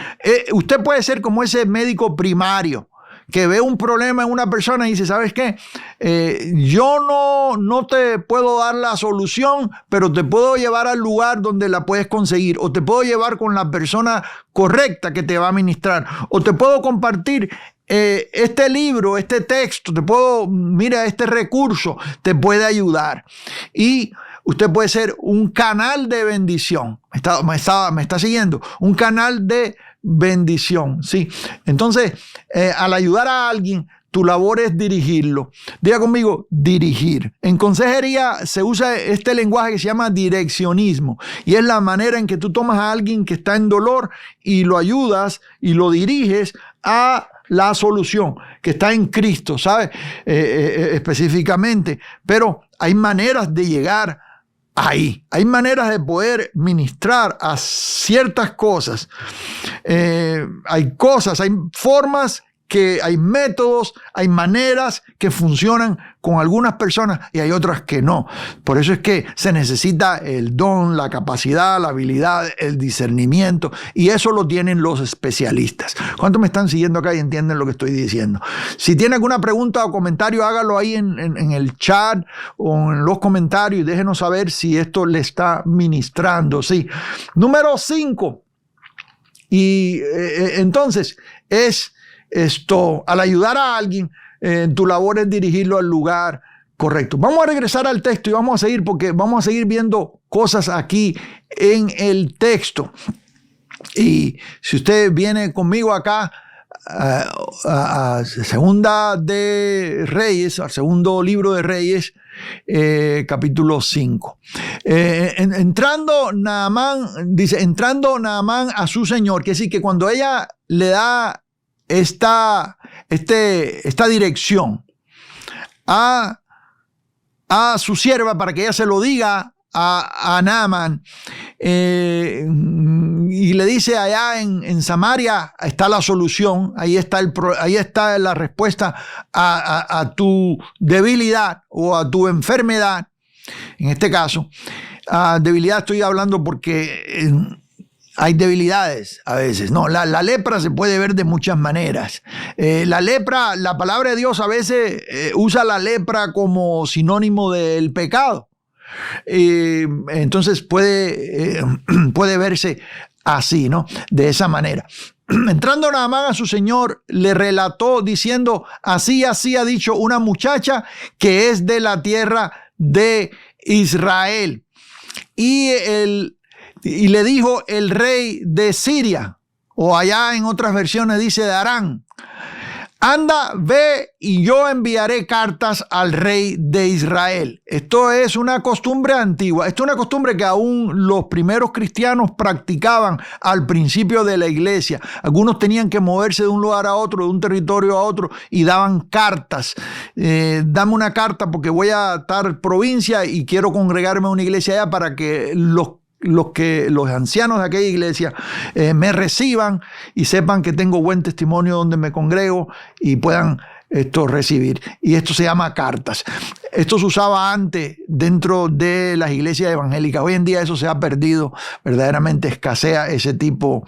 usted puede ser como ese médico primario que ve un problema en una persona y dice, ¿sabes qué? Yo no te puedo dar la solución, pero te puedo llevar al lugar donde la puedes conseguir, o te puedo llevar con la persona correcta que te va a ministrar, o te puedo compartir este libro, este texto, mira, este recurso te puede ayudar. Y usted puede ser un canal de bendición. ¿Me está siguiendo? Un canal de bendición, ¿sí? Entonces, al ayudar a alguien, tu labor es dirigirlo. Diga conmigo, dirigir. En consejería se usa este lenguaje que se llama direccionismo, y es la manera en que tú tomas a alguien que está en dolor y lo ayudas y lo diriges a la solución que está en Cristo, ¿sabes? Específicamente. Pero hay maneras de llegar ahí. Hay maneras de poder ministrar a ciertas cosas. Hay formas, hay métodos, hay maneras que funcionan con algunas personas y hay otras que no. Por eso es que se necesita el don, la capacidad, la habilidad, el discernimiento, y eso lo tienen los especialistas. ¿Cuántos me están siguiendo acá y entienden lo que estoy diciendo? Si tiene alguna pregunta o comentario, hágalo ahí en el chat o en los comentarios y déjenos saber si esto le está ministrando. Sí. Número 5. Y entonces es esto, al ayudar a alguien, tu labor es dirigirlo al lugar correcto. Vamos a regresar al texto y vamos a seguir, porque vamos a seguir viendo cosas aquí en el texto. Y si usted viene conmigo acá a Segunda de Reyes, al segundo libro de Reyes, capítulo 5. Entrando Naamán a su señor, que sí, que cuando ella le da esta dirección a su sierva para que ella se lo diga a Naamán, y le dice, allá en Samaria está la solución, ahí está la respuesta a tu debilidad o a tu enfermedad. En este caso, debilidad estoy hablando porque hay debilidades a veces. No, la lepra se puede ver de muchas maneras. La lepra, la palabra de Dios a veces usa la lepra como sinónimo del pecado. Entonces puede verse así, ¿no? De esa manera. Entrando Naamán a su señor, le relató diciendo, así ha dicho una muchacha que es de la tierra de Israel. Y le dijo el rey de Siria, o allá en otras versiones dice de Aram, anda, ve y yo enviaré cartas al rey de Israel. Esto es una costumbre antigua. Esto es una costumbre que aún los primeros cristianos practicaban al principio de la iglesia. Algunos tenían que moverse de un lugar a otro, de un territorio a otro, y daban cartas. Dame una carta porque voy a tal provincia y quiero congregarme a una iglesia allá para que los ancianos de aquella iglesia me reciban y sepan que tengo buen testimonio donde me congrego y puedan recibir. Y esto se llama cartas. Esto se usaba antes dentro de las iglesias evangélicas. Hoy en día eso se ha perdido, verdaderamente escasea ese tipo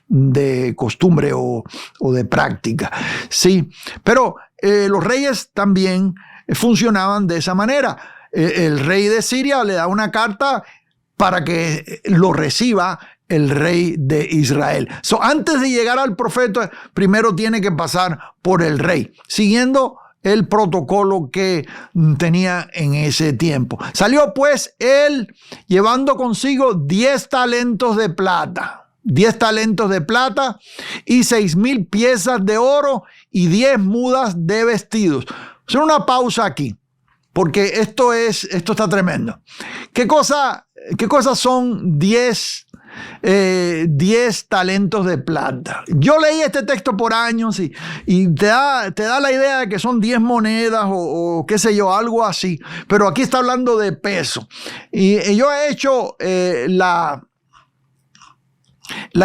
de costumbre o de práctica. Sí, pero los reyes también funcionaban de esa manera. El rey de Siria le da una carta para que lo reciba el rey de Israel. Antes de llegar al profeta, primero tiene que pasar por el rey, siguiendo el protocolo que tenía en ese tiempo. Salió pues él llevando consigo 10 talentos de plata. 10 talentos de plata y 6,000 piezas de oro y 10 mudas de vestidos. Hacer una pausa aquí, porque esto está tremendo. ¿Qué cosas son 10 talentos de plata? Yo leí este texto por años y te da la idea de que son 10 monedas o qué sé yo, algo así. Pero aquí está hablando de peso. Y yo he hecho la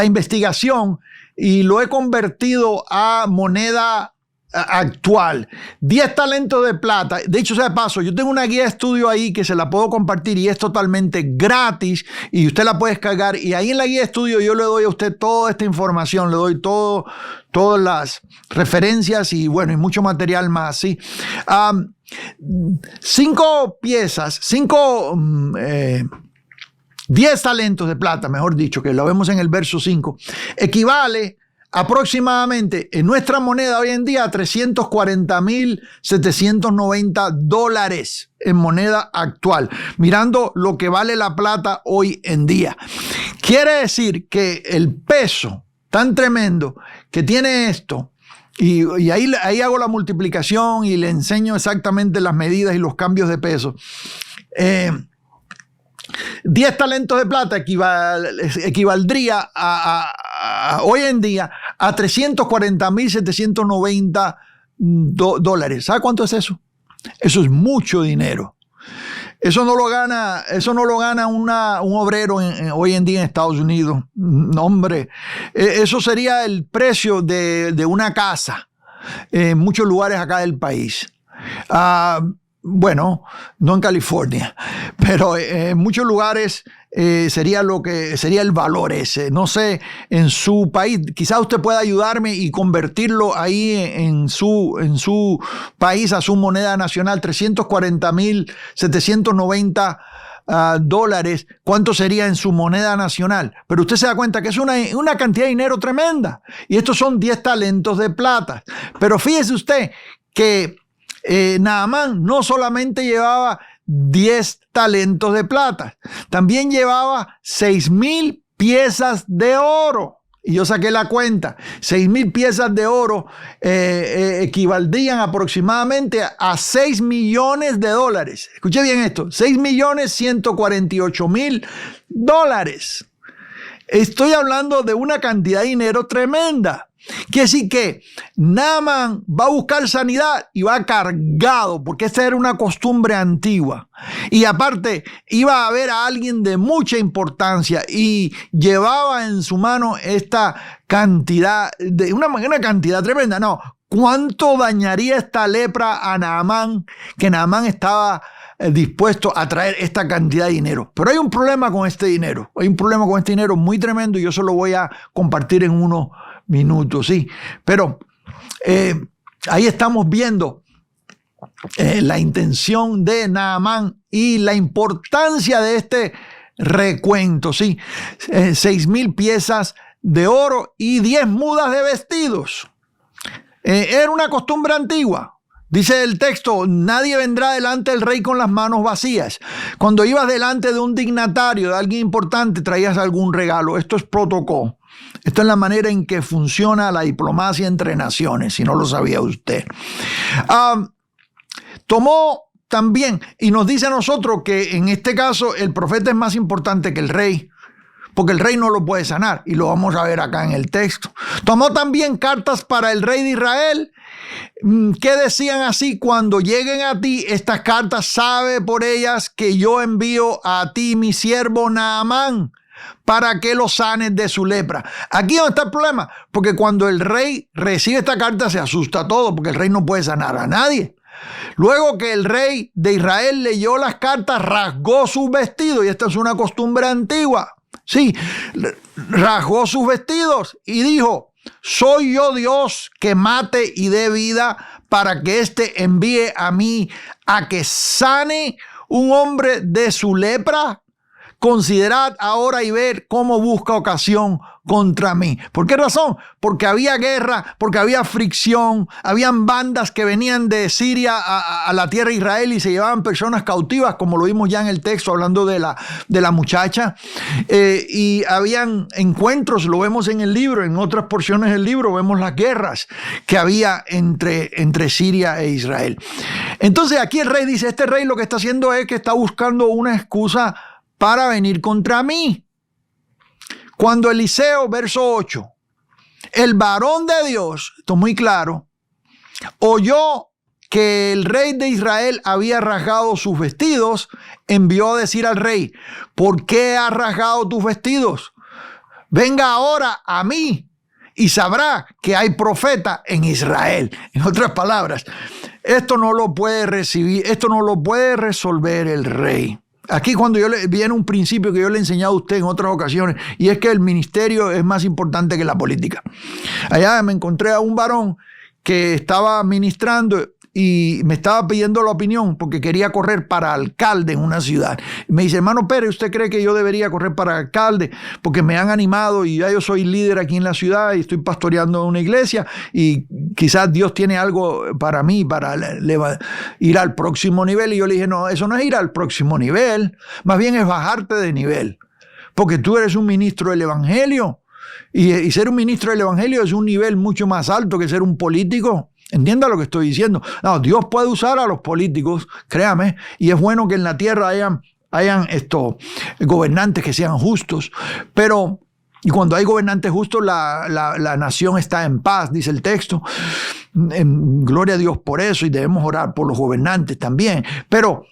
investigación y lo he convertido a moneda actual. 10 talentos de plata. De hecho, sea de paso, yo tengo una guía de estudio ahí que se la puedo compartir y es totalmente gratis y usted la puede descargar, y ahí en la guía de estudio yo le doy a usted toda esta información, le doy todas las referencias y bueno, y mucho material más, ¿sí? 5 piezas, 10 talentos de plata, mejor dicho, que lo vemos en el verso 5, equivale aproximadamente en nuestra moneda hoy en día a $340,790 en moneda actual, mirando lo que vale la plata hoy en día. Quiere decir que el peso tan tremendo que tiene esto, y ahí hago la multiplicación y le enseño exactamente las medidas y los cambios de peso. 10 talentos de plata equivaldría hoy en día a $340,790. ¿Sabe cuánto es eso? Eso es mucho dinero. Eso no lo gana un obrero hoy en día en Estados Unidos. No, hombre. Eso sería el precio de una casa en muchos lugares acá del país. Bueno, no en California, pero en muchos lugares sería el valor ese. No sé, en su país, quizás usted pueda ayudarme y convertirlo ahí en su país a su moneda nacional, $340,790. ¿Cuánto sería en su moneda nacional? Pero usted se da cuenta que es una cantidad de dinero tremenda. Y estos son 10 talentos de plata. Pero fíjese usted que Naamán no solamente llevaba 10 talentos de plata, también llevaba 6,000 piezas de oro. Y yo saqué la cuenta, 6,000 piezas de oro equivaldrían aproximadamente a $6 millones. Escuche bien esto, $6,148,000. Estoy hablando de una cantidad de dinero tremenda. Quiere decir que Naamán va a buscar sanidad y va cargado, porque esta era una costumbre antigua. Y aparte, iba a ver a alguien de mucha importancia y llevaba en su mano esta cantidad, una cantidad tremenda. No, ¿cuánto dañaría esta lepra a Naamán? Que Naamán estaba dispuesto a traer esta cantidad de dinero. Pero hay un problema con este dinero. Hay un problema con este dinero muy tremendo y yo se lo voy a compartir en unos minutos, sí. Pero ahí estamos viendo la intención de Naamán y la importancia de este recuento, sí. 6,000 piezas de oro y 10 mudas de vestidos. Era una costumbre antigua. Dice el texto, nadie vendrá delante del rey con las manos vacías. Cuando ibas delante de un dignatario, de alguien importante, traías algún regalo. Esto es protocolo. Esto es la manera en que funciona la diplomacia entre naciones, si no lo sabía usted. Tomó también, y nos dice a nosotros que en este caso el profeta es más importante que el rey, porque el rey no lo puede sanar, y lo vamos a ver acá en el texto. Tomó también cartas para el rey de Israel, que decían así: cuando lleguen a ti estas cartas, sabe por ellas que yo envío a ti mi siervo Naamán, para que lo sanes de su lepra. Aquí donde está el problema, porque cuando el rey recibe esta carta se asusta todo, porque el rey no puede sanar a nadie. Luego que el rey de Israel leyó las cartas, rasgó sus vestidos, y esta es una costumbre antigua. Sí, rasgó sus vestidos y dijo: soy yo Dios que mate y dé vida, para que éste envíe a mí a que sane un hombre de su lepra. Considerad ahora y ver cómo busca ocasión contra mí. ¿Por qué razón? Porque había guerra, porque había fricción, habían bandas que venían de Siria a la tierra de Israel y se llevaban personas cautivas, como lo vimos ya en el texto hablando de la muchacha. Y habían encuentros, lo vemos en el libro, en otras porciones del libro vemos las guerras que había entre Siria e Israel. Entonces aquí el rey dice, este rey lo que está haciendo es que está buscando una excusa para venir contra mí. Cuando Eliseo, verso 8, el varón de Dios, esto es muy claro, oyó que el rey de Israel había rasgado sus vestidos, envió a decir al rey: ¿por qué has rasgado tus vestidos? Venga ahora a mí y sabrá que hay profeta en Israel. En otras palabras, esto no lo puede recibir, esto no lo puede resolver el rey. Aquí cuando viene un principio que yo le he enseñado a usted en otras ocasiones, y es que el ministerio es más importante que la política. Allá me encontré a un varón que estaba ministrando y me estaba pidiendo la opinión porque quería correr para alcalde en una ciudad. Y me dice: hermano Pérez, ¿usted cree que yo debería correr para alcalde? Porque me han animado y ya yo soy líder aquí en la ciudad y estoy pastoreando una iglesia y quizás Dios tiene algo para mí, para ir al próximo nivel. Y yo le dije: no, eso no es ir al próximo nivel, más bien es bajarte de nivel, porque tú eres un ministro del evangelio y ser un ministro del evangelio es un nivel mucho más alto que ser un político. Entienda lo que estoy diciendo. No, Dios puede usar a los políticos, créame, y es bueno que en la tierra hayan estos gobernantes que sean justos, pero y cuando hay gobernantes justos la nación está en paz, dice el texto. Gloria a Dios por eso, y debemos orar por los gobernantes también, pero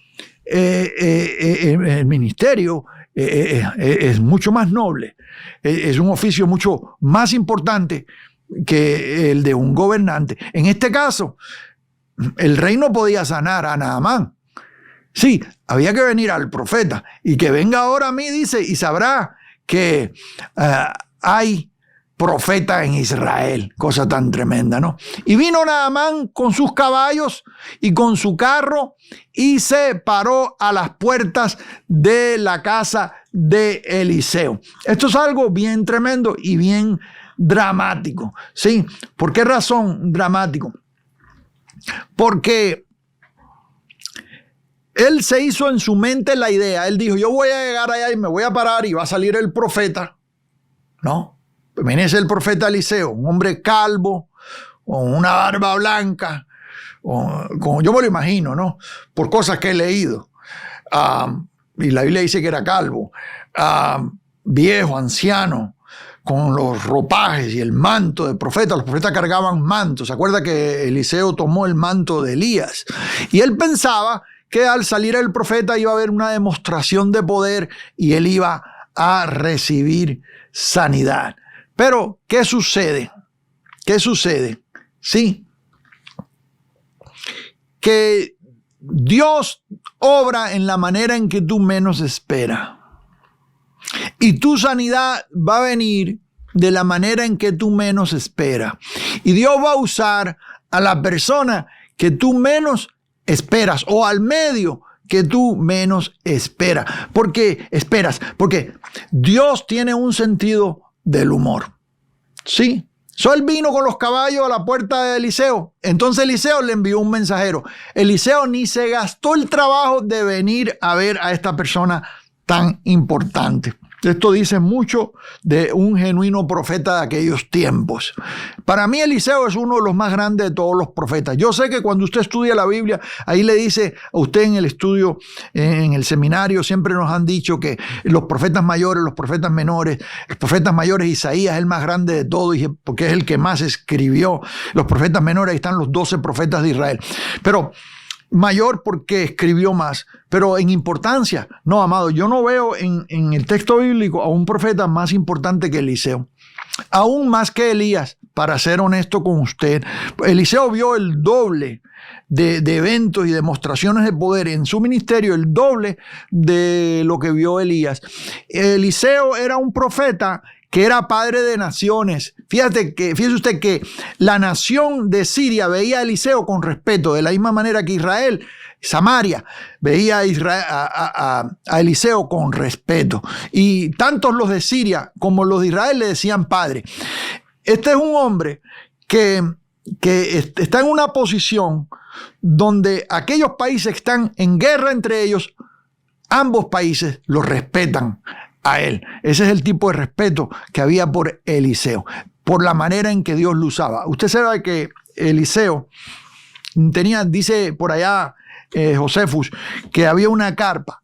el ministerio es mucho más noble, es un oficio mucho más importante que el de un gobernante. En este caso, el rey no podía sanar a Naamán. Sí, había que venir al profeta y que venga ahora a mí, dice, y sabrá que hay profeta en Israel. Cosa tan tremenda, ¿no? Y vino Naamán con sus caballos y con su carro y se paró a las puertas de la casa de Eliseo. Esto es algo bien tremendo y bien dramático. ¿Sí? ¿Por qué razón dramático? Porque él se hizo en su mente la idea. Él dijo: yo voy a llegar allá y me voy a parar y va a salir el profeta. ¿No? Viene el profeta Eliseo, un hombre calvo, con una barba blanca, yo me lo imagino, ¿no? Por cosas que he leído. Y la Biblia dice que era calvo, viejo, anciano, con los ropajes y el manto del profeta. Los profetas cargaban mantos. ¿Se acuerda que Eliseo tomó el manto de Elías? Y él pensaba que al salir el profeta iba a haber una demostración de poder y él iba a recibir sanidad. Pero, ¿qué sucede? ¿Qué sucede? Sí, que Dios obra en la manera en que tú menos esperas. Y tu sanidad va a venir de la manera en que tú menos esperas. Y Dios va a usar a la persona que tú menos esperas o al medio que tú menos esperas. Porque Dios tiene un sentido del humor. Sí. Él vino con los caballos a la puerta de Eliseo. Entonces Eliseo le envió un mensajero. Eliseo ni se gastó el trabajo de venir a ver a esta persona tan importante. Esto dice mucho de un genuino profeta de aquellos tiempos. Para mí Eliseo es uno de los más grandes de todos los profetas. Yo sé que cuando usted estudia la Biblia, ahí le dice a usted en el estudio, en el seminario, siempre nos han dicho que los profetas mayores, los profetas menores, los profetas mayores, Isaías es el más grande de todos porque es el que más escribió. Los profetas menores, ahí están los 12 profetas de Israel. Pero mayor porque escribió más, pero en importancia, no, amado, yo no veo en el texto bíblico a un profeta más importante que Eliseo, aún más que Elías, para ser honesto con usted. Eliseo vio el doble de eventos y demostraciones de poder en su ministerio, el doble de lo que vio Elías. Eliseo era un profeta que era padre de naciones. Fíjese usted que la nación de Siria veía a Eliseo con respeto, de la misma manera que Israel, Samaria, veía a Eliseo con respeto. Y tantos los de Siria como los de Israel le decían padre. Este es un hombre que está en una posición donde aquellos países están en guerra entre ellos, ambos países lo respetan a él. Ese es el tipo de respeto que había por Eliseo, por la manera en que Dios lo usaba. Usted sabe que Eliseo dice por allá Josefus, que había una carpa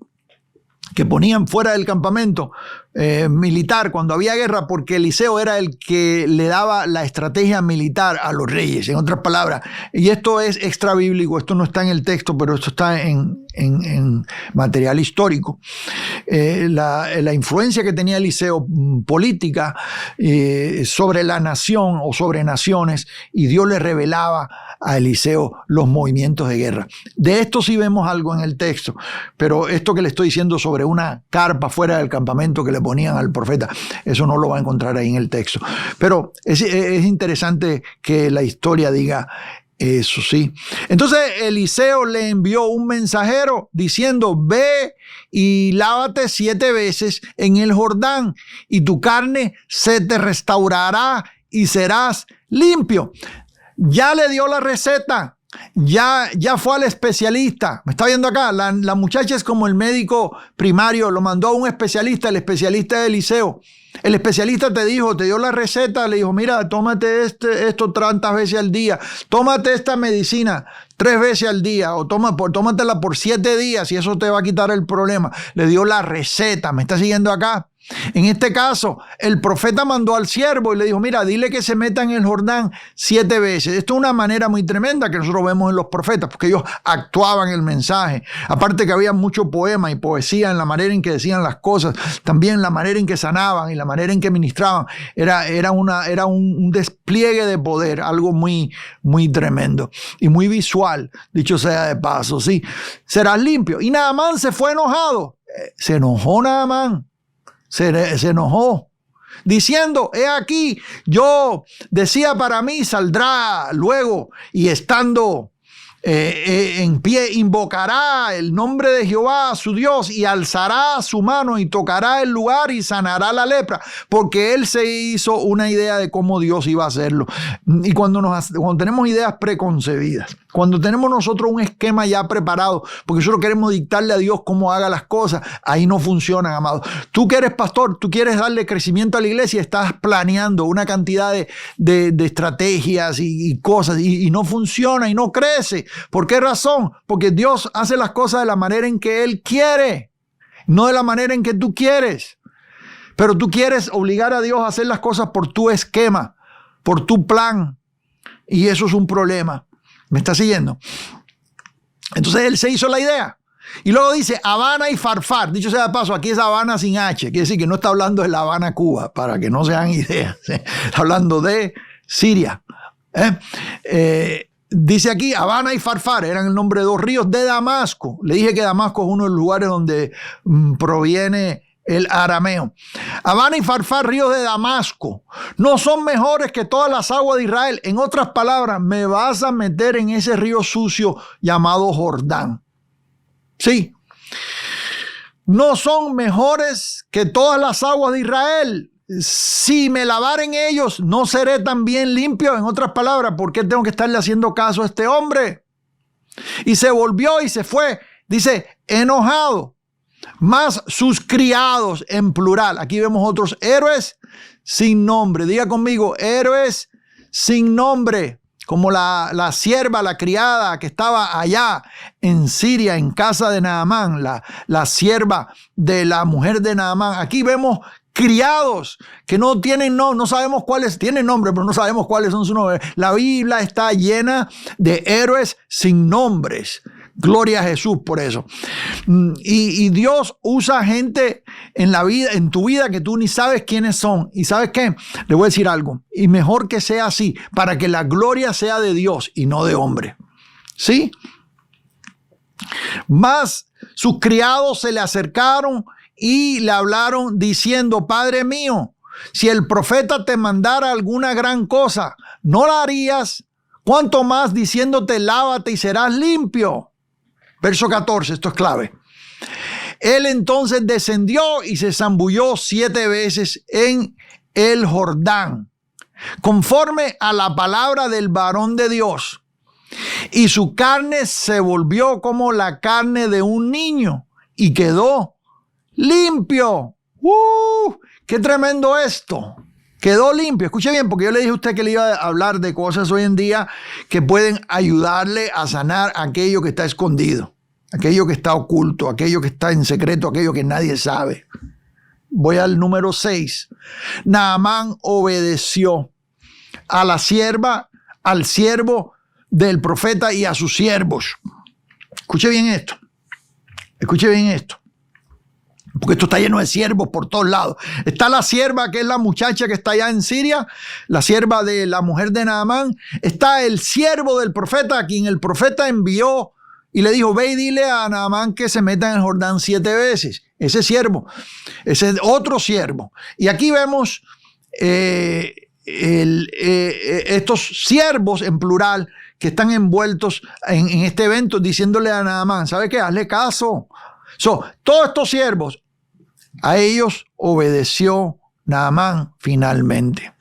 que ponían fuera del campamento militar cuando había guerra, porque Eliseo era el que le daba la estrategia militar a los reyes, en otras palabras. Y esto es extra bíblico, esto no está en el texto, pero esto está en material histórico. La influencia que tenía Eliseo política sobre la nación o sobre naciones, y Dios le revelaba a Eliseo los movimientos de guerra. De esto sí vemos algo en el texto, pero esto que le estoy diciendo sobre una carpa fuera del campamento que le ponían al profeta, eso no lo va a encontrar ahí en el texto. Pero es interesante que la historia diga eso, sí. Entonces Eliseo le envió un mensajero diciendo: ve y lávate 7 veces en el Jordán y tu carne se te restaurará y serás limpio. Ya le dio la receta, ya fue al especialista. ¿Me está viendo acá? La muchacha es como el médico primario, lo mandó a un especialista, el especialista de Eliseo. El especialista te dio la receta, le dijo: mira, tómate esto tantas veces al día, tómate esta medicina 3 veces al día, o tómatela por 7 días y eso te va a quitar el problema. Le dio la receta. ¿Me está siguiendo acá? En este caso, el profeta mandó al siervo y le dijo: mira, dile que se meta en el Jordán 7 veces. Esto es una manera muy tremenda que nosotros vemos en los profetas, porque ellos actuaban el mensaje. Aparte que había mucho poema y poesía en la manera en que decían las cosas, también la manera en que sanaban y la manera en que ministraban. Era un despliegue de poder, algo muy, muy tremendo y muy visual, dicho sea de paso, sí. Serás limpio. Y Naamán se fue enojado. Se enojó Naamán. Se enojó, diciendo: he aquí, yo decía para mí, saldrá luego y estando en pie, invocará el nombre de Jehová su Dios y alzará su mano y tocará el lugar y sanará la lepra, porque él se hizo una idea de cómo Dios iba a hacerlo. Y cuando tenemos ideas preconcebidas, cuando tenemos nosotros un esquema ya preparado, porque nosotros queremos dictarle a Dios cómo haga las cosas, ahí no funcionan, amado. Tú que eres pastor, tú quieres darle crecimiento a la iglesia, estás planeando una cantidad de estrategias y cosas, y no funciona y no crece. ¿Por qué razón? Porque Dios hace las cosas de la manera en que Él quiere, no de la manera en que tú quieres. Pero tú quieres obligar a Dios a hacer las cosas por tu esquema, por tu plan, y eso es un problema. ¿Me está siguiendo? Entonces él se hizo la idea. Y luego dice Habana y Farfar. Dicho sea de paso, aquí es Habana sin H. Quiere decir que no está hablando de La Habana, Cuba, para que no se hagan ideas. Está hablando de Siria. dice aquí, Abana y Farfar eran el nombre de dos ríos de Damasco. Le dije que Damasco es uno de los lugares donde proviene el arameo. Abana y Farfar, ríos de Damasco, no son mejores que todas las aguas de Israel. En otras palabras, me vas a meter en ese río sucio llamado Jordán. Sí. No son mejores que todas las aguas de Israel. Si me lavaren ellos, no seré también limpio. En otras palabras, ¿por qué tengo que estarle haciendo caso a este hombre? Y se volvió y se fue. Dice, enojado. Más sus criados, en plural. Aquí vemos otros héroes sin nombre. Diga conmigo, héroes sin nombre. Como la sierva, la criada que estaba allá en Siria, en casa de Naamán, la sierva de la mujer de Naamán. Aquí vemos criados que no tienen, no sabemos cuáles, tienen nombre, pero no sabemos cuáles son sus nombres. La Biblia está llena de héroes sin nombres. Gloria a Jesús por eso. Y Dios usa gente en la vida, en tu vida, que tú ni sabes quiénes son. ¿Y sabes qué? Le voy a decir algo. Y mejor que sea así, para que la gloria sea de Dios y no de hombre. ¿Sí? Más sus criados se le acercaron y le hablaron diciendo, Padre mío, si el profeta te mandara alguna gran cosa, ¿no la harías? ¿Cuánto más diciéndote, lávate y serás limpio? Verso 14, esto es clave. Él entonces descendió y se zambulló 7 veces en el Jordán, conforme a la palabra del varón de Dios. Y su carne se volvió como la carne de un niño y quedó limpio. ¡Qué tremendo esto! Quedó limpio. Escuche bien, porque yo le dije a usted que le iba a hablar de cosas hoy en día que pueden ayudarle a sanar aquello que está escondido, aquello que está oculto, aquello que está en secreto, aquello que nadie sabe. Voy al número 6. Naamán obedeció a la sierva, al siervo del profeta y a sus siervos. Escuche bien esto. Escuche bien esto. Porque esto está lleno de siervos por todos lados. Está la sierva, que es la muchacha que está allá en Siria, la sierva de la mujer de Naamán. Está el siervo del profeta, a quien el profeta envió y le dijo, ve y dile a Naamán que se meta en el Jordán 7 veces. Ese siervo, ese otro siervo. Y aquí vemos estos siervos en plural que están envueltos en este evento, diciéndole a Naamán, ¿sabe qué? Hazle caso. Todos estos siervos, a ellos obedeció Naamán finalmente.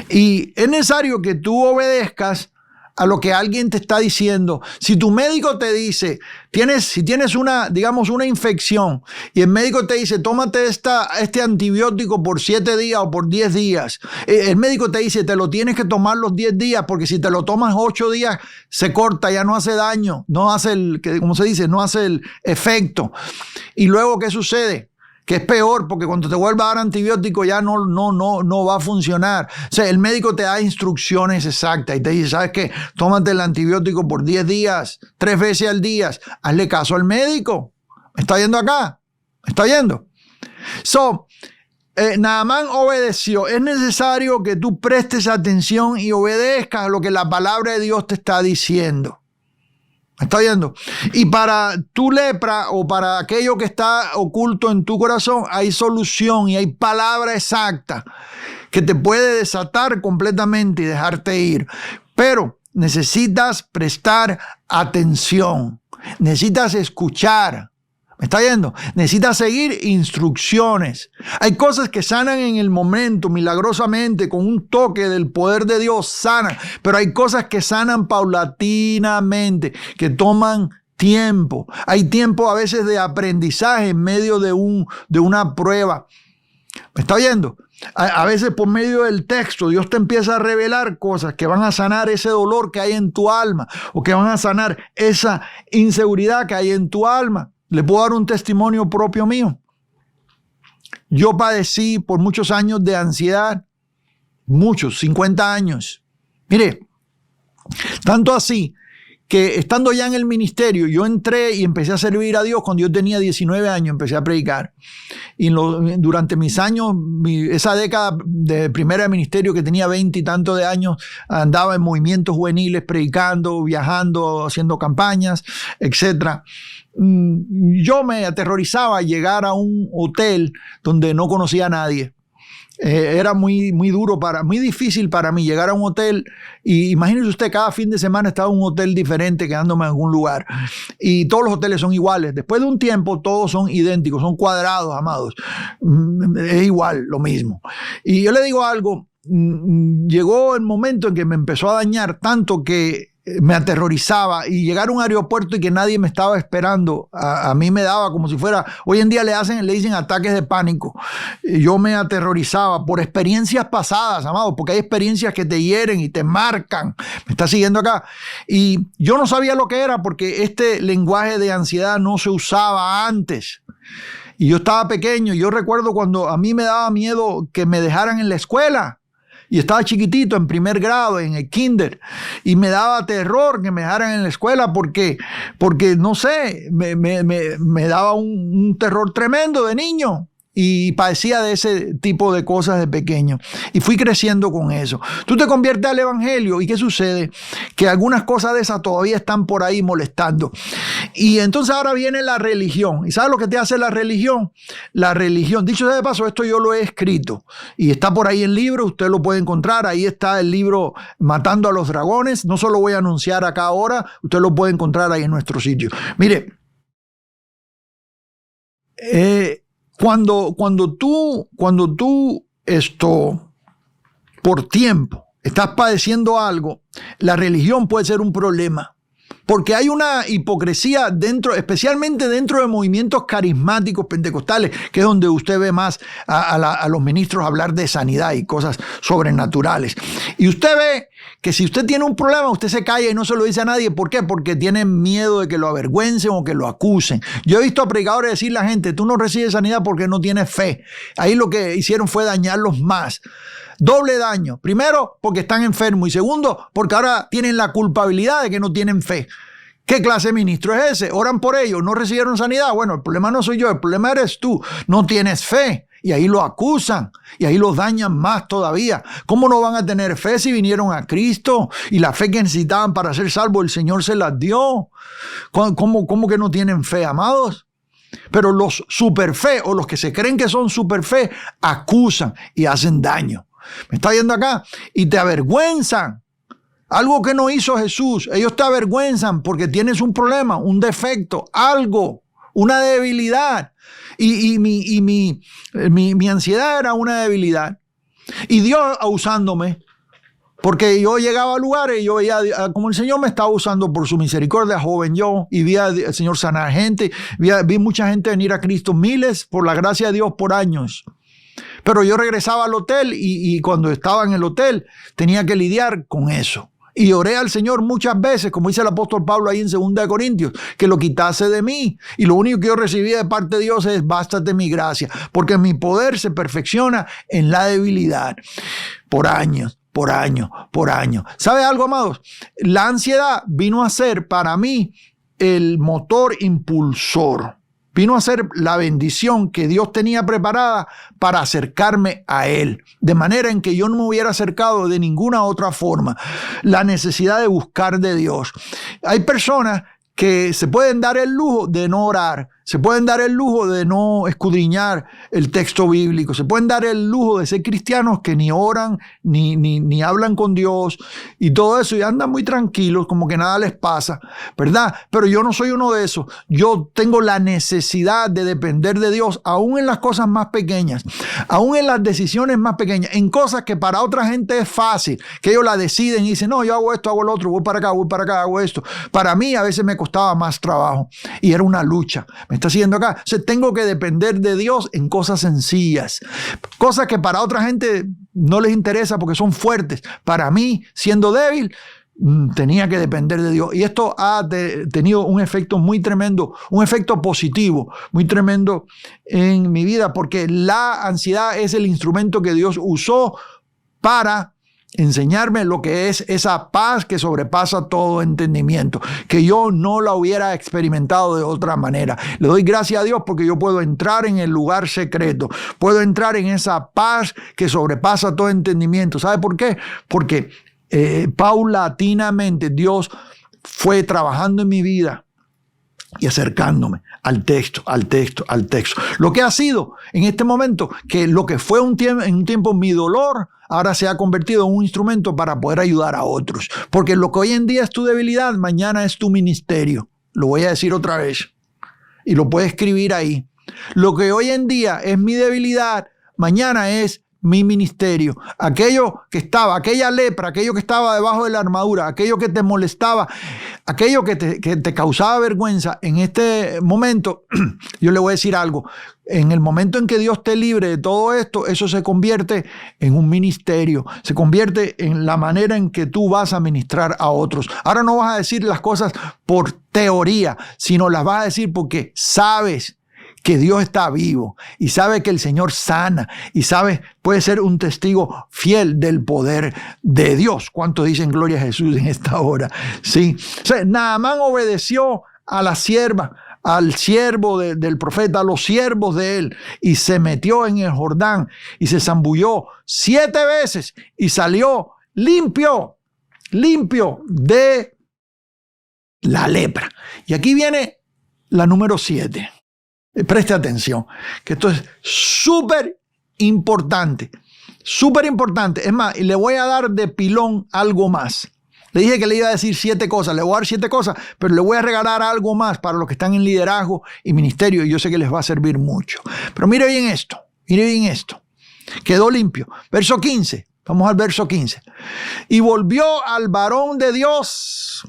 Y es necesario que tú obedezcas a lo que alguien te está diciendo. Si tu médico te dice, si tienes una infección y el médico te dice, tómate este antibiótico por 7 días o por 10 días. El médico te dice, te lo tienes que tomar los 10 días porque si te lo tomas 8 días se corta, ya no hace daño, no hace no hace el efecto. Y luego, ¿qué sucede? Que es peor, porque cuando te vuelva a dar antibiótico ya no va a funcionar. O sea, el médico te da instrucciones exactas y te dice, ¿sabes qué? Tómate el antibiótico por 10 días, 3 veces al día. Hazle caso al médico. ¿Me está yendo acá? ¿Me está yendo? Naamán obedeció. Es necesario que tú prestes atención y obedezcas a lo que la palabra de Dios te está diciendo. ¿Me está viendo? Y para tu lepra o para aquello que está oculto en tu corazón, hay solución y hay palabra exacta que te puede desatar completamente y dejarte ir. Pero necesitas prestar atención. Necesitas escuchar. ¿Me está viendo? Necesitas seguir instrucciones. Hay cosas que sanan en el momento, milagrosamente, con un toque del poder de Dios, sanan. Pero hay cosas que sanan paulatinamente, que toman tiempo. Hay tiempo a veces de aprendizaje en medio de una prueba. ¿Me está viendo? A veces por medio del texto Dios te empieza a revelar cosas que van a sanar ese dolor que hay en tu alma o que van a sanar esa inseguridad que hay en tu alma. Le puedo dar un testimonio propio mío. Yo padecí por muchos años de ansiedad, 50 años. Mire, tanto así que estando ya en el ministerio, yo entré y empecé a servir a Dios cuando yo tenía 19 años, empecé a predicar. Y durante mis años, esa década de primera de ministerio que tenía 20 y tantos de años, andaba en movimientos juveniles, predicando, viajando, haciendo campañas, etc. Yo me aterrorizaba llegar a un hotel donde no conocía a nadie. Era muy duro, muy difícil para mí llegar a un hotel y imagínese usted, cada fin de semana estaba en un hotel diferente quedándome en algún lugar y todos los hoteles son iguales. Después de un tiempo todos son idénticos, son cuadrados, amados. Es igual, lo mismo. Y yo le digo algo, llegó el momento en que me empezó a dañar tanto que me aterrorizaba y llegar a un aeropuerto y que nadie me estaba esperando, a mí me daba como si fuera, hoy en día le dicen ataques de pánico. Yo me aterrorizaba por experiencias pasadas, amados, porque hay experiencias que te hieren y te marcan. Me está siguiendo acá. Y yo no sabía lo que era porque este lenguaje de ansiedad no se usaba antes. Y yo estaba pequeño. Yo recuerdo cuando a mí me daba miedo que me dejaran en la escuela. Y estaba chiquitito, en primer grado, en el kinder, y me daba terror que me dejaran en la escuela porque no sé, me daba un terror tremendo de niño. Y padecía de ese tipo de cosas de pequeño. Y fui creciendo con eso. Tú te conviertes al evangelio y ¿qué sucede? Que algunas cosas de esas todavía están por ahí molestando. Y entonces ahora viene la religión. ¿Y sabes lo que te hace la religión? La religión, dicho sea de paso, esto yo lo he escrito. Y está por ahí el libro, usted lo puede encontrar. Ahí está el libro Matando a los Dragones. No solo voy a anunciar acá ahora, usted lo puede encontrar ahí en nuestro sitio. Mire, Cuando tú por tiempo estás padeciendo algo, la religión puede ser un problema. Porque hay una hipocresía dentro, especialmente dentro de movimientos carismáticos pentecostales, que es donde usted ve más a los ministros hablar de sanidad y cosas sobrenaturales. Y usted ve que si usted tiene un problema, usted se calla y no se lo dice a nadie. ¿Por qué? Porque tienen miedo de que lo avergüencen o que lo acusen. Yo he visto a predicadores decirle a la gente, tú no recibes sanidad porque no tienes fe. Ahí lo que hicieron fue dañarlos más. Doble daño. Primero, porque están enfermos. Y segundo, porque ahora tienen la culpabilidad de que no tienen fe. ¿Qué clase de ministro es ese? Oran por ellos, no recibieron sanidad. Bueno, el problema no soy yo, el problema eres tú. No tienes fe. Y ahí lo acusan. Y ahí los dañan más todavía. ¿Cómo no van a tener fe si vinieron a Cristo? Y la fe que necesitaban para ser salvos, el Señor se las dio. ¿Cómo que no tienen fe, amados? Pero los superfe o los que se creen que son superfe acusan y hacen daño. ¿Me está viendo acá? Y te avergüenzan. Algo que no hizo Jesús. Ellos te avergüenzan porque tienes un problema, un defecto, algo, una debilidad. Y mi ansiedad era una debilidad. Y Dios usándome. Porque yo llegaba a lugares y yo veía como el Señor me estaba usando por su misericordia, joven yo, y vi al Señor sanar gente. Vi mucha gente venir a Cristo, miles, por la gracia de Dios, por años. Pero yo regresaba al hotel y cuando estaba en el hotel tenía que lidiar con eso. Y oré al Señor muchas veces, como dice el apóstol Pablo ahí en 2 Corintios, que lo quitase de mí. Y lo único que yo recibía de parte de Dios es, bástate mi gracia, porque mi poder se perfecciona en la debilidad. Por años. ¿Sabe algo, amados? La ansiedad vino a ser para mí el motor impulsor. Vino a ser la bendición que Dios tenía preparada para acercarme a Él. De manera en que yo no me hubiera acercado de ninguna otra forma. La necesidad de buscar de Dios. Hay personas que se pueden dar el lujo de no orar, se pueden dar el lujo de no escudriñar el texto bíblico, se pueden dar el lujo de ser cristianos que ni oran, ni hablan con Dios y todo eso, y andan muy tranquilos, como que nada les pasa, ¿verdad? Pero yo no soy uno de esos. Yo tengo la necesidad de depender de Dios, aún en las cosas más pequeñas, aún en las decisiones más pequeñas, en cosas que para otra gente es fácil, que ellos la deciden y dicen, no, yo hago esto, hago lo otro, voy para acá, hago esto. Para mí a veces me costaba más trabajo y era una lucha. ¿Me está siguiendo acá? O sea, tengo que depender de Dios en cosas sencillas, cosas que para otra gente no les interesa porque son fuertes. Para mí, siendo débil, tenía que depender de Dios. Y esto ha tenido un efecto muy tremendo, un efecto positivo, muy tremendo en mi vida, porque la ansiedad es el instrumento que Dios usó para enseñarme lo que es esa paz que sobrepasa todo entendimiento, que yo no la hubiera experimentado de otra manera. Le doy gracias a Dios porque yo puedo entrar en el lugar secreto, puedo entrar en esa paz que sobrepasa todo entendimiento. ¿Sabe por qué? Porque paulatinamente Dios fue trabajando en mi vida y acercándome al texto. Lo que ha sido en este momento, que lo que fue en un tiempo mi dolor, ahora se ha convertido en un instrumento para poder ayudar a otros. Porque lo que hoy en día es tu debilidad, mañana es tu ministerio. Lo voy a decir otra vez. Y lo puedes escribir ahí. Lo que hoy en día es mi debilidad, mañana es mi ministerio. Aquello que estaba, aquella lepra, aquello que estaba debajo de la armadura, aquello que te molestaba, aquello que te causaba vergüenza, en este momento, yo le voy a decir algo. En el momento en que Dios te libre de todo esto, eso se convierte en un ministerio, se convierte en la manera en que tú vas a ministrar a otros. Ahora no vas a decir las cosas por teoría, sino las vas a decir porque sabes que Dios está vivo y sabe que el Señor sana y sabe, puede ser un testigo fiel del poder de Dios. ¿Cuántos dicen gloria a Jesús en esta hora? Sí. O sea, Naamán obedeció a la sierva, al siervo del profeta, a los siervos de él, y se metió en el Jordán y se zambulló 7 veces y salió limpio de la lepra. Y aquí viene la número 7. Preste atención, que esto es súper importante. Es más, le voy a dar de pilón algo más. Le dije que le iba a decir 7 cosas, le voy a dar 7 cosas, pero le voy a regalar algo más para los que están en liderazgo y ministerio, y yo sé que les va a servir mucho. Pero mire bien esto. Quedó limpio. Verso 15, vamos al verso 15. Y volvió al varón de Dios,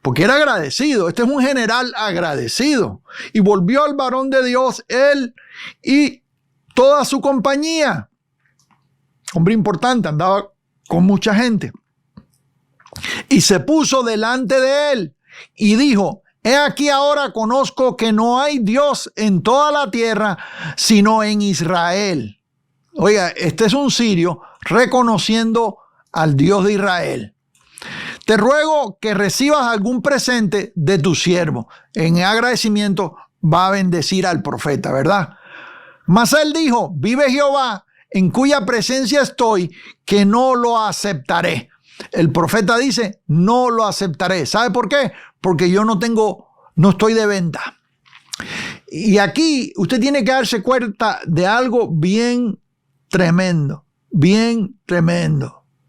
porque era agradecido. Este es un general agradecido. Y volvió al varón de Dios, él y toda su compañía. Hombre importante, andaba con mucha gente. Y se puso delante de él y dijo: he aquí ahora conozco que no hay Dios en toda la tierra, sino en Israel. Oiga, este es un sirio reconociendo al Dios de Israel. Te ruego que recibas algún presente de tu siervo. En agradecimiento va a bendecir al profeta, ¿verdad? Mas él dijo: vive Jehová, en cuya presencia estoy, que no lo aceptaré. El profeta dice: no lo aceptaré. ¿Sabe por qué? Porque yo no estoy de venta. Y aquí usted tiene que darse cuenta de algo bien tremendo.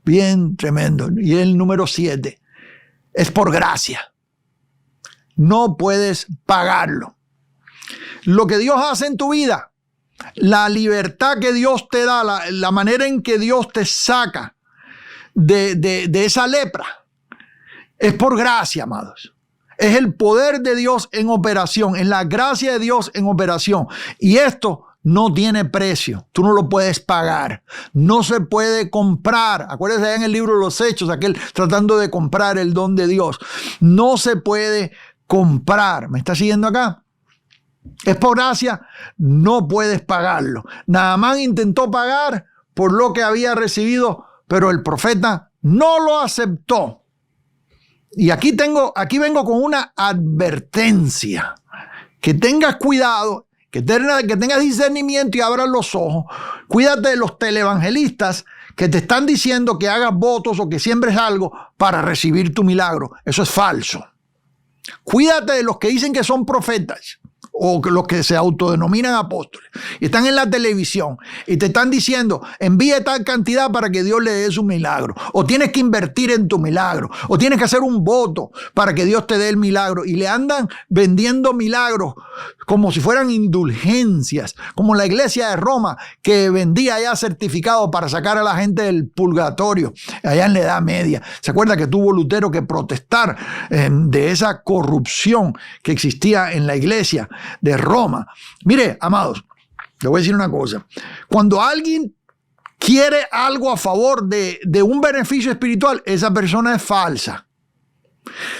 Y el número 7 es por gracia. No puedes pagarlo. Lo que Dios hace en tu vida, la libertad que Dios te da, la manera en que Dios te saca de esa lepra, es por gracia, amados. Es el poder de Dios en operación, es la gracia de Dios en operación. Y esto no tiene precio, tú no lo puedes pagar, no se puede comprar. Acuérdense allá en el libro de los Hechos, aquel tratando de comprar el don de Dios. No se puede comprar. ¿Me está siguiendo acá? Es por gracia, no puedes pagarlo. Naamán intentó pagar por lo que había recibido, pero el profeta no lo aceptó. Y aquí vengo con una advertencia. Que tengas cuidado, que tengas discernimiento y abras los ojos. Cuídate de los televangelistas que te están diciendo que hagas votos o que siembres algo para recibir tu milagro. Eso es falso. Cuídate de los que dicen que son profetas o los que se autodenominan apóstoles y están en la televisión y te están diciendo: envíe tal cantidad para que Dios le dé su milagro, o tienes que invertir en tu milagro, o tienes que hacer un voto para que Dios te dé el milagro, y le andan vendiendo milagros como si fueran indulgencias, como la iglesia de Roma que vendía ya certificados para sacar a la gente del purgatorio allá en la Edad Media. ¿Se acuerda que tuvo Lutero que protestar de esa corrupción que existía en la iglesia de Roma? Mire, amados, le voy a decir una cosa. Cuando alguien quiere algo a favor de un beneficio espiritual, esa persona es falsa.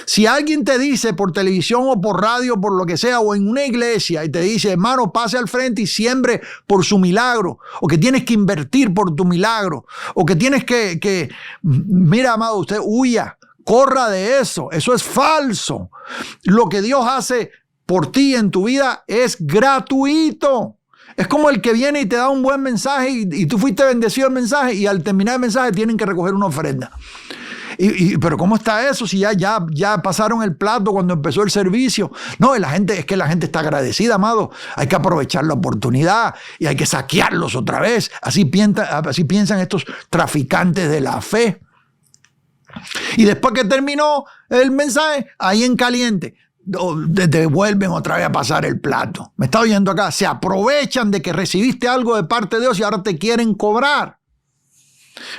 Si alguien te dice por televisión o por radio, por lo que sea, o en una iglesia, y te dice, hermano, pase al frente y siembre por su milagro, o que tienes que invertir por tu milagro, o que tienes mira, amado, usted huya, corra de eso. Eso es falso. Lo que Dios hace por ti en tu vida es gratuito. Es como el que viene y te da un buen mensaje y tú fuiste bendecido el mensaje, y al terminar el mensaje tienen que recoger una ofrenda. Pero ¿cómo está eso si ya pasaron el plato cuando empezó el servicio? No, es que la gente está agradecida, amado. Hay que aprovechar la oportunidad y hay que saquearlos otra vez. Así piensan estos traficantes de la fe. Y después que terminó el mensaje, ahí en caliente, te vuelven otra vez a pasar el plato. ¿Me está oyendo acá? Se aprovechan de que recibiste algo de parte de Dios y ahora te quieren cobrar.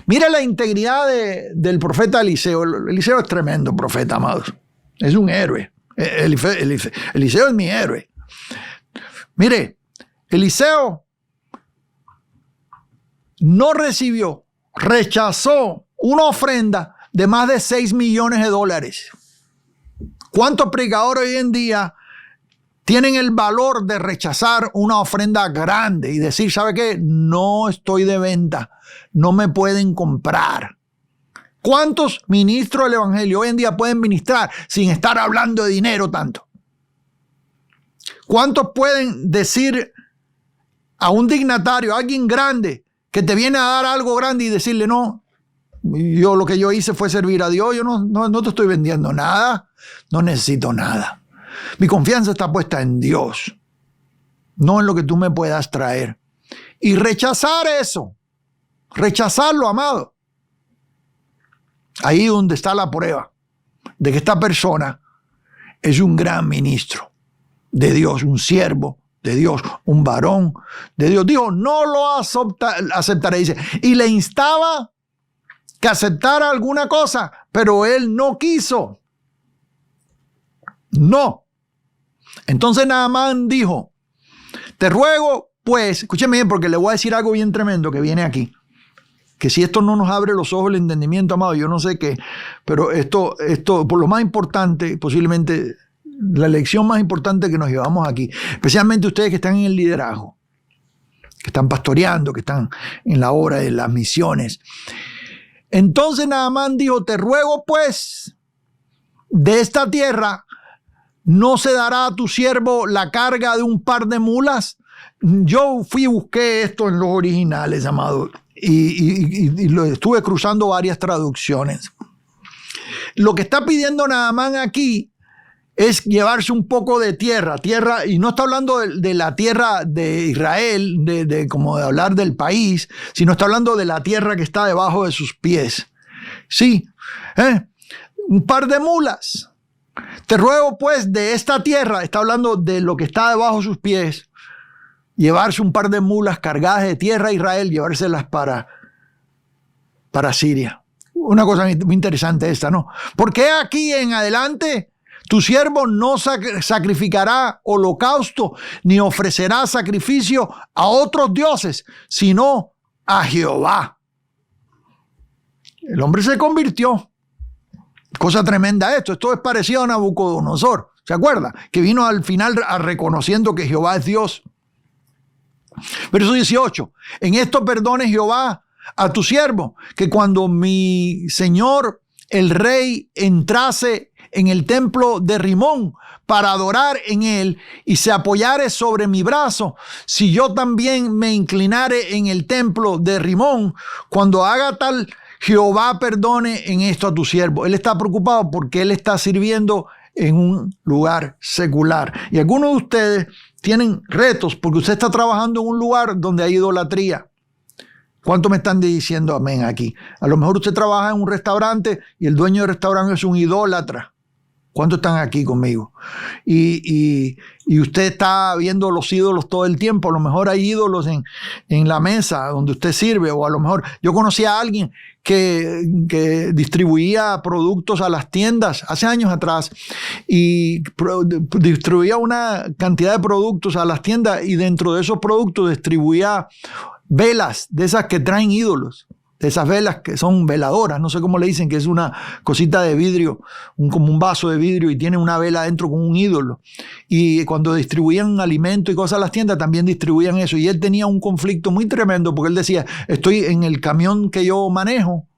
Mira la integridad del profeta Eliseo. Eliseo es tremendo profeta, amados. Es un héroe. Eliseo es mi héroe. Mire, Eliseo no rechazó una ofrenda de más de $6 millones. ¿Cuántos predicadores hoy en día tienen el valor de rechazar una ofrenda grande y decir, ¿sabe qué? No estoy de venta, no me pueden comprar? ¿Cuántos ministros del evangelio hoy en día pueden ministrar sin estar hablando de dinero tanto? ¿Cuántos pueden decir a un dignatario, a alguien grande, que te viene a dar algo grande y decirle, no, lo que yo hice fue servir a Dios, yo no te estoy vendiendo nada, no necesito nada. Mi confianza está puesta en Dios, no en lo que tú me puedas traer. Y rechazar eso, rechazarlo, amado. Ahí donde está la prueba de que esta persona es un gran ministro de Dios, un siervo de Dios, un varón de Dios. Dijo, no lo aceptaré, dice. Y le instaba que aceptara alguna cosa, pero él no quiso. No. Entonces Naamán dijo, te ruego, pues, escúcheme bien, porque le voy a decir algo bien tremendo que viene aquí. Que si esto no nos abre los ojos, el entendimiento, amado, yo no sé qué, pero esto, por lo más importante, posiblemente la lección más importante que nos llevamos aquí, especialmente ustedes que están en el liderazgo, que están pastoreando, que están en la obra de las misiones. Entonces Naamán dijo, te ruego pues, de esta tierra no se dará a tu siervo la carga de un par de mulas. Yo fui y busqué esto en los originales, amado, y lo estuve cruzando varias traducciones. Lo que está pidiendo Naamán aquí es llevarse un poco de tierra, y no está hablando de la tierra de Israel, como de hablar del país, sino está hablando de la tierra que está debajo de sus pies. Sí, un par de mulas. Te ruego pues de esta tierra, está hablando de lo que está debajo de sus pies, llevarse un par de mulas cargadas de tierra a Israel, llevárselas para Siria. Una cosa muy interesante esta, ¿no? Porque aquí en adelante tu siervo no sacrificará holocausto ni ofrecerá sacrificio a otros dioses, sino a Jehová. El hombre se convirtió. Cosa tremenda esto es parecido a Nabucodonosor. ¿Se acuerda? Que vino al final reconociendo que Jehová es Dios. Verso 18. En esto perdone Jehová a tu siervo, que cuando mi señor el rey entrase en el templo de Rimón para adorar en él y se apoyare sobre mi brazo, si yo también me inclinare en el templo de Rimón, cuando haga tal, Jehová perdone en esto a tu siervo. Él está preocupado porque él está sirviendo en un lugar secular. Y algunos de ustedes tienen retos porque usted está trabajando en un lugar donde hay idolatría. ¿Cuánto me están diciendo amén aquí? A lo mejor usted trabaja en un restaurante y el dueño del restaurante es un idólatra. ¿Cuántos están aquí conmigo? Y usted está viendo los ídolos todo el tiempo. A lo mejor hay ídolos en la mesa donde usted sirve. O a lo mejor yo conocí a alguien que distribuía productos a las tiendas hace años atrás y distribuía una cantidad de productos a las tiendas y dentro de esos productos distribuía velas de esas que traen ídolos. de esas velas que son veladoras, no sé cómo le dicen, que es una cosita de vidrio, como un vaso de vidrio y tiene una vela adentro con un ídolo. Y cuando distribuían alimento y cosas a las tiendas también distribuían eso. Y él tenía un conflicto muy tremendo porque él decía, estoy en el camión que yo manejo,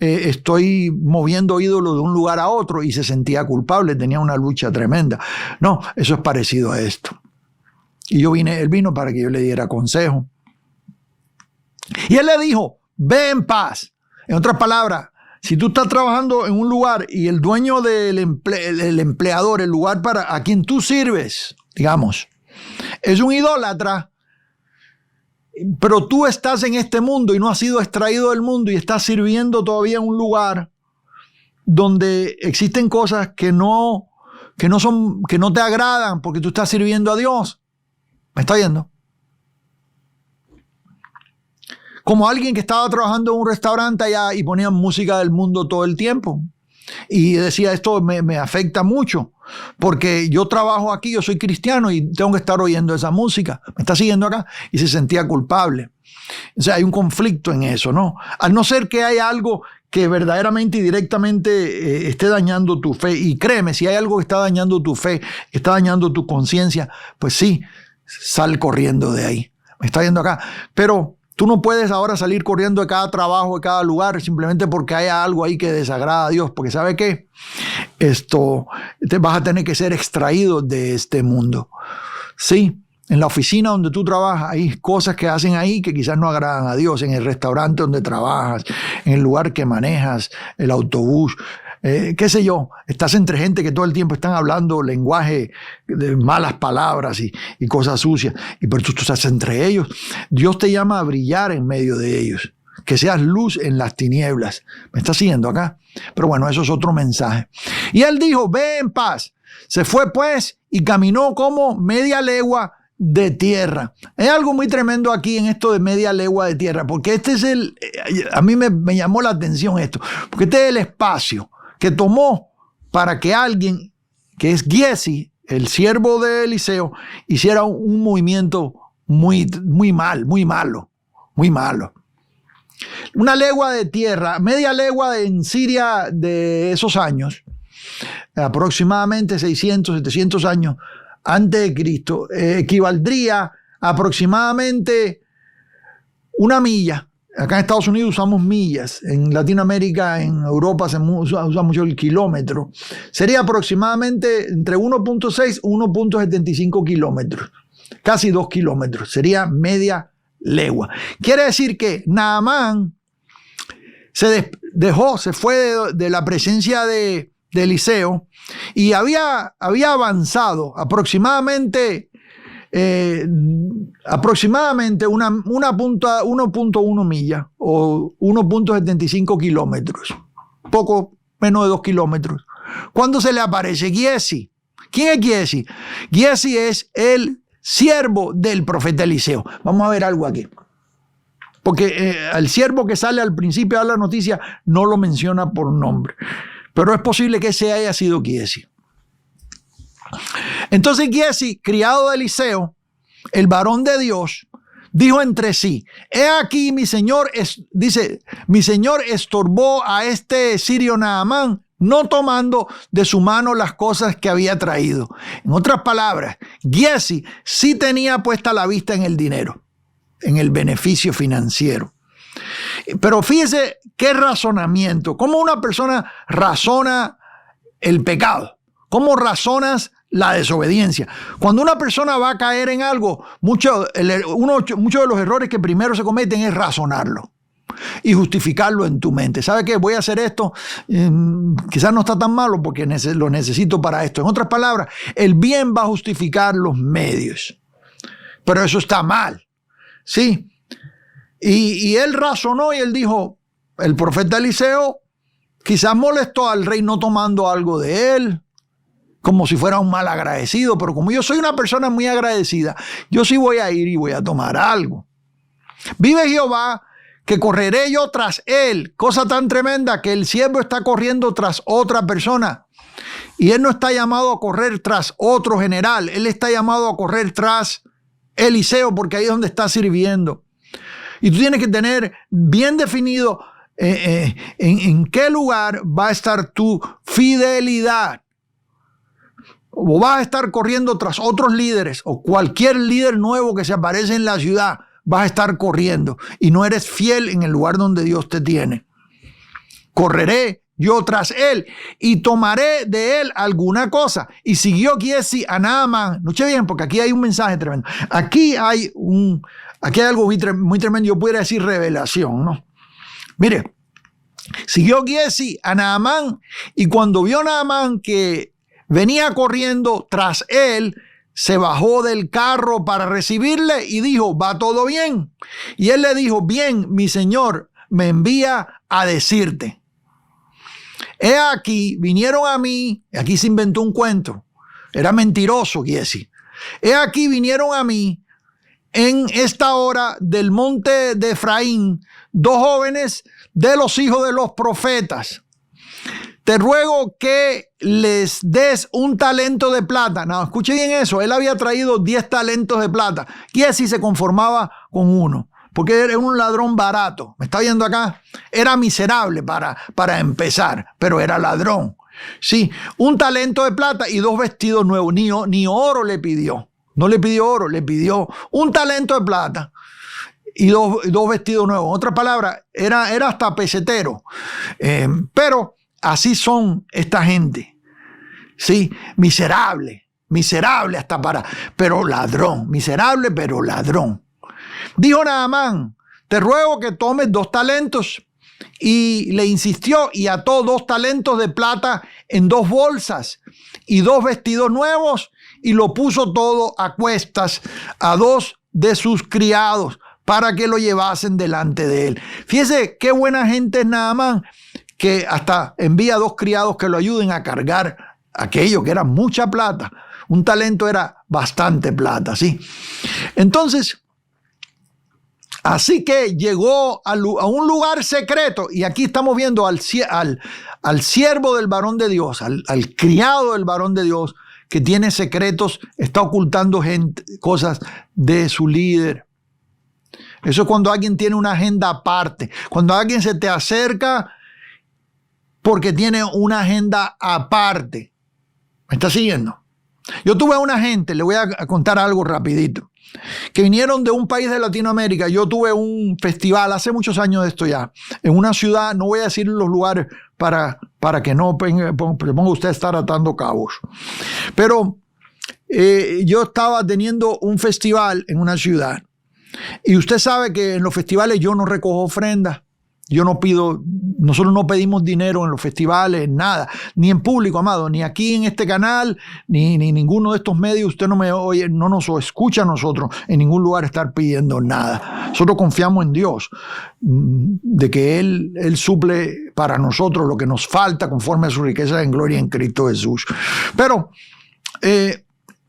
estoy moviendo ídolos de un lugar a otro, y se sentía culpable, tenía una lucha tremenda. No, eso es parecido a esto. Y él vino para que yo le diera consejo. Y él le dijo, ve en paz. En otras palabras, si tú estás trabajando en un lugar y el dueño del empleador, el lugar a quien tú sirves, digamos, es un idólatra, pero tú estás en este mundo y no has sido extraído del mundo y estás sirviendo todavía en un lugar donde existen cosas que no te agradan porque tú estás sirviendo a Dios. ¿Me está viendo? Como alguien que estaba trabajando en un restaurante allá y ponían música del mundo todo el tiempo. Y decía, esto me afecta mucho, porque yo trabajo aquí, yo soy cristiano y tengo que estar oyendo esa música. ¿Me está siguiendo acá? Y se sentía culpable. O sea, hay un conflicto en eso, ¿no? Al no ser que haya algo que verdaderamente y directamente esté dañando tu fe. Y créeme, si hay algo que está dañando tu fe, que está dañando tu conciencia, pues sí, sal corriendo de ahí. ¿Me está viendo acá? Pero tú no puedes ahora salir corriendo de cada trabajo, de cada lugar, simplemente porque haya algo ahí que desagrada a Dios. Porque ¿sabe qué? Te vas a tener que ser extraído de este mundo. Sí, en la oficina donde tú trabajas hay cosas que hacen ahí que quizás no agradan a Dios. En el restaurante donde trabajas, en el lugar que manejas, el autobús, qué sé yo, estás entre gente que todo el tiempo están hablando lenguaje de malas palabras y cosas sucias, y por eso tú estás entre ellos. Dios te llama a brillar en medio de ellos, que seas luz en las tinieblas. ¿Me estás siguiendo acá? Pero bueno, eso es otro mensaje. Y él dijo, ve en paz. Se fue pues y caminó como media legua de tierra. Hay algo muy tremendo aquí en esto de media legua de tierra, porque a mí me llamó la atención esto, porque este es el espacio que tomó para que alguien, que es Giezi, el siervo de Eliseo, hiciera un movimiento muy malo. Una legua de tierra, media legua en Siria de esos años, aproximadamente 600, 700 años antes de Cristo, equivaldría aproximadamente una milla. Acá en Estados Unidos usamos millas, en Latinoamérica, en Europa se usa mucho el kilómetro. Sería aproximadamente entre 1.6 y 1.75 kilómetros, casi 2 kilómetros, sería media legua. Quiere decir que Naamán se fue de la presencia de Eliseo y había avanzado aproximadamente 1.1 millas o 1.75 kilómetros, poco menos de 2 kilómetros, cuando se le aparece Giezi. ¿Quién es Giezi? Giezi es el siervo del profeta Eliseo. Vamos a ver algo aquí, porque el siervo que sale al principio de la noticia no lo menciona por nombre, pero es posible que ese haya sido Giezi. Entonces Giezi, criado de Eliseo, el varón de Dios, dijo entre sí, he aquí mi señor estorbó a este sirio Naamán, no tomando de su mano las cosas que había traído. En otras palabras, Giezi sí tenía puesta la vista en el dinero, en el beneficio financiero. Pero fíjese qué razonamiento, cómo una persona razona el pecado, cómo razonas la desobediencia. Cuando una persona va a caer en algo, muchos de los errores que primero se cometen es razonarlo y justificarlo en tu mente. ¿Sabe qué? Voy a hacer esto, quizás no está tan malo porque lo necesito para esto. En otras palabras, el bien va a justificar los medios, pero eso está mal, ¿sí? Y él razonó y él dijo, el profeta Eliseo quizás molestó al rey no tomando algo de él, como si fuera un mal agradecido, pero como yo soy una persona muy agradecida, yo sí voy a ir y voy a tomar algo. Vive Jehová, que correré yo tras él. Cosa tan tremenda que el siervo está corriendo tras otra persona. Y él no está llamado a correr tras otro general, él está llamado a correr tras Eliseo, porque ahí es donde está sirviendo. Y tú tienes que tener bien definido en qué lugar va a estar tu fidelidad. O vas a estar corriendo tras otros líderes o cualquier líder nuevo que se aparece en la ciudad, vas a estar corriendo y no eres fiel en el lugar donde Dios te tiene. Correré yo tras él y tomaré de él alguna cosa. Y siguió Giezi a Naamán. Escuche bien, porque aquí hay un mensaje tremendo. Aquí hay algo muy tremendo. Yo pudiera decir revelación, ¿no? Mire, siguió Giezi a Naamán y cuando vio Naamán que venía corriendo tras él, se bajó del carro para recibirle y dijo, ¿va todo bien? Y él le dijo, bien, mi señor me envía a decirte. He aquí, vinieron a mí, aquí se inventó un cuento, era mentiroso Giezi. He aquí, vinieron a mí en esta hora del monte de Efraín, 2 jóvenes de los hijos de los profetas. Te ruego que les des un talento de plata. No, escuche bien eso. Él había traído 10 talentos de plata. Giezi se conformaba con 1, porque era un ladrón barato. ¿Me está viendo acá? Era miserable para empezar, pero era ladrón. Sí, un talento de plata y 2 vestidos nuevos. Ni oro le pidió. No le pidió oro, le pidió un talento de plata y dos vestidos nuevos. En otras palabras, era hasta pesetero. Pero así son esta gente, ¿sí? Miserable pero ladrón, miserable pero ladrón. Dijo Naamán, te ruego que tomes 2 talentos. Y le insistió y ató 2 talentos de plata en 2 bolsas y 2 vestidos nuevos y lo puso todo a cuestas a 2 de sus criados para que lo llevasen delante de él. Fíjese qué buena gente es Naamán, que hasta envía 2 criados que lo ayuden a cargar aquello que era mucha plata. Un talento era bastante plata, ¿sí? Entonces, así que llegó a un lugar secreto, y aquí estamos viendo al siervo del varón de Dios, al criado del varón de Dios, que tiene secretos, está ocultando cosas de su líder. Eso es cuando alguien tiene una agenda aparte, cuando alguien se te acerca porque tiene una agenda aparte. ¿Me está siguiendo? Yo tuve a una gente, le voy a contar algo rapidito, que vinieron de un país de Latinoamérica. Yo tuve un festival hace muchos años de esto ya, en una ciudad, no voy a decir los lugares para que no ponga usted a estar atando cabos. Pero yo estaba teniendo un festival en una ciudad. Y usted sabe que en los festivales yo no recojo ofrendas. Yo no pido, nosotros no pedimos dinero en los festivales, nada, ni en público, amado, ni aquí en este canal, ni ninguno de estos medios. Usted no me oye, no nos escucha a nosotros en ningún lugar estar pidiendo nada. Nosotros confiamos en Dios, de que Él suple para nosotros lo que nos falta conforme a su riqueza en gloria en Cristo Jesús. Pero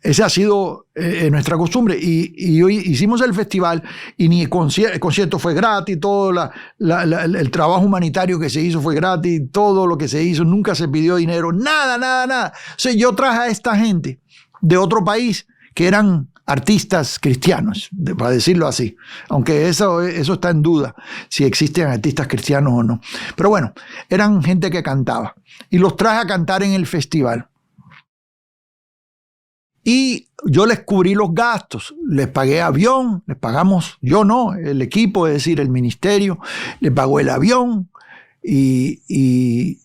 esa ha sido nuestra costumbre. Y hoy hicimos el festival y ni el concierto fue gratis, todo el trabajo humanitario que se hizo fue gratis, todo lo que se hizo, nunca se pidió dinero, nada. O sea, yo traje a esta gente de otro país que eran artistas cristianos, para decirlo así, aunque eso está en duda, si existen artistas cristianos o no. Pero bueno, eran gente que cantaba y los traje a cantar en el festival. Y yo les cubrí los gastos, les pagué avión, les pagamos, yo no, el equipo, es decir, el ministerio, les pagó el avión y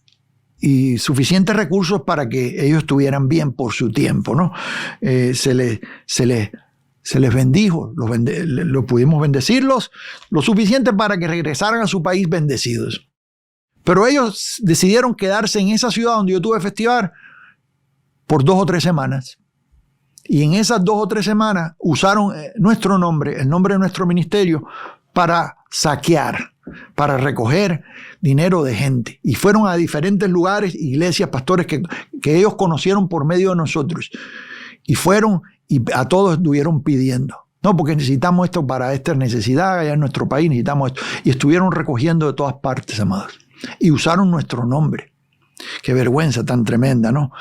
suficientes recursos para que ellos estuvieran bien por su tiempo, ¿no? Se les bendijo, lo pudimos bendecirlos, lo suficiente para que regresaran a su país bendecidos. Pero ellos decidieron quedarse en esa ciudad donde yo tuve festival por 2 o 3 semanas. Y en esas 2 o 3 semanas usaron nuestro nombre, el nombre de nuestro ministerio, para saquear, para recoger dinero de gente. Y fueron a diferentes lugares, iglesias, pastores que ellos conocieron por medio de nosotros. Y fueron y a todos estuvieron pidiendo. No, porque necesitamos esto para esta necesidad allá en nuestro país, necesitamos esto. Y estuvieron recogiendo de todas partes, amados. Y usaron nuestro nombre. Qué vergüenza tan tremenda, ¿no?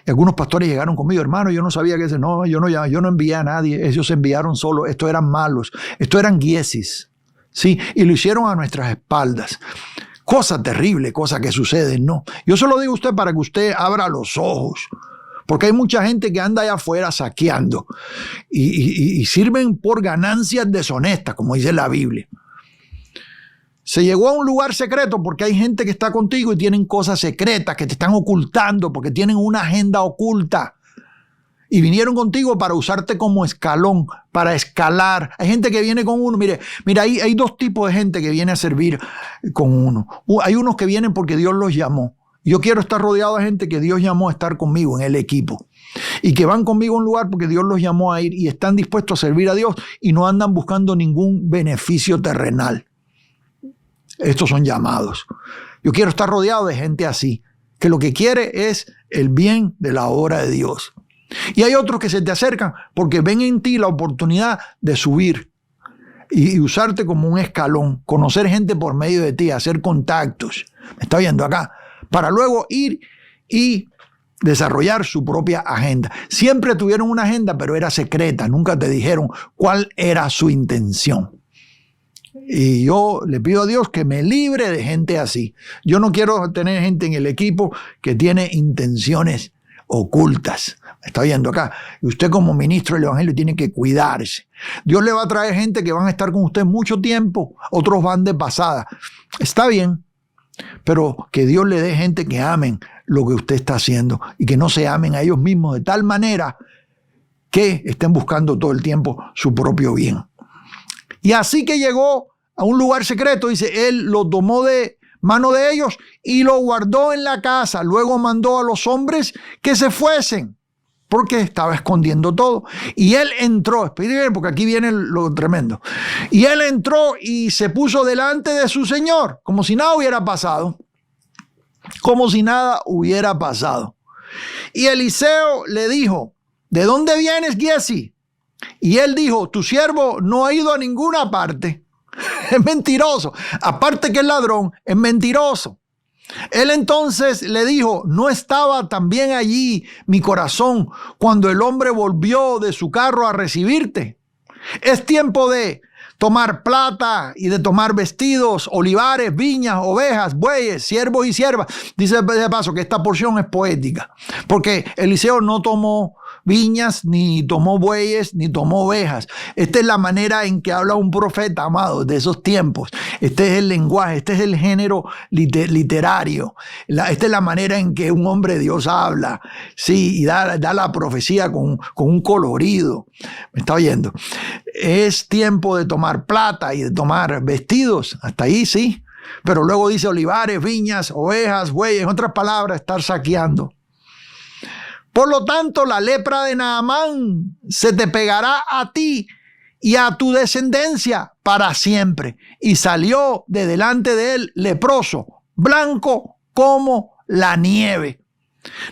Y algunos pastores llegaron conmigo, hermano, yo no sabía que ese, no, yo no envié a nadie, ellos se enviaron solo, estos eran malos, estos eran Giezis, Sí, y lo hicieron a nuestras espaldas. Cosa terrible, cosa que sucede, ¿no? Yo se lo digo a usted para que usted abra los ojos. Porque hay mucha gente que anda allá afuera saqueando y sirven por ganancias deshonestas, como dice la Biblia. Se llegó a un lugar secreto porque hay gente que está contigo y tienen cosas secretas que te están ocultando porque tienen una agenda oculta. Y vinieron contigo para usarte como escalón, para escalar. Hay gente que viene con uno. Mire, hay dos tipos de gente que viene a servir con uno. Hay unos que vienen porque Dios los llamó. Yo quiero estar rodeado de gente que Dios llamó a estar conmigo en el equipo. Y que van conmigo a un lugar porque Dios los llamó a ir y están dispuestos a servir a Dios y no andan buscando ningún beneficio terrenal. Estos son llamados. Yo quiero estar rodeado de gente así, que lo que quiere es el bien de la obra de Dios. Y hay otros que se te acercan porque ven en ti la oportunidad de subir y usarte como un escalón, conocer gente por medio de ti, hacer contactos. ¿Me está viendo acá? Para luego ir y desarrollar su propia agenda. Siempre tuvieron una agenda, pero era secreta. Nunca te dijeron cuál era su intención. Y yo le pido a Dios que me libre de gente así. Yo no quiero tener gente en el equipo que tiene intenciones ocultas. ¿Me está viendo acá? Y usted como ministro del Evangelio tiene que cuidarse. Dios le va a traer gente que van a estar con usted mucho tiempo. Otros van de pasada. Está bien. Pero que Dios le dé gente que amen lo que usted está haciendo y que no se amen a ellos mismos de tal manera que estén buscando todo el tiempo su propio bien. Y así que llegó a un lugar secreto, dice, él lo tomó de mano de ellos y lo guardó en la casa. Luego mandó a los hombres que se fuesen porque estaba escondiendo todo. Y él entró, porque aquí viene lo tremendo. Y él entró y se puso delante de su señor, como si nada hubiera pasado. Como si nada hubiera pasado. Y Eliseo le dijo, ¿de dónde vienes, Giesi? Y él dijo, tu siervo no ha ido a ninguna parte. Es mentiroso. Aparte que es ladrón, es mentiroso. Él entonces le dijo, ¿no estaba también allí mi corazón cuando el hombre volvió de su carro a recibirte? Es tiempo de tomar plata y de tomar vestidos, olivares, viñas, ovejas, bueyes, siervos y siervas. Dice de paso que esta porción es poética, porque Eliseo no tomó viñas, ni tomó bueyes, ni tomó ovejas. Esta es la manera en que habla un profeta, amado, de esos tiempos. Este es el lenguaje, este es el género literario. Esta es la manera en que un hombre de Dios habla, sí, y da la profecía con un colorido. ¿Me está oyendo? Es tiempo de tomar plata y de tomar vestidos, hasta ahí sí. Pero luego dice olivares, viñas, ovejas, bueyes, en otras palabras, estar saqueando. Por lo tanto, la lepra de Naamán se te pegará a ti y a tu descendencia para siempre. Y salió de delante de él leproso, blanco como la nieve.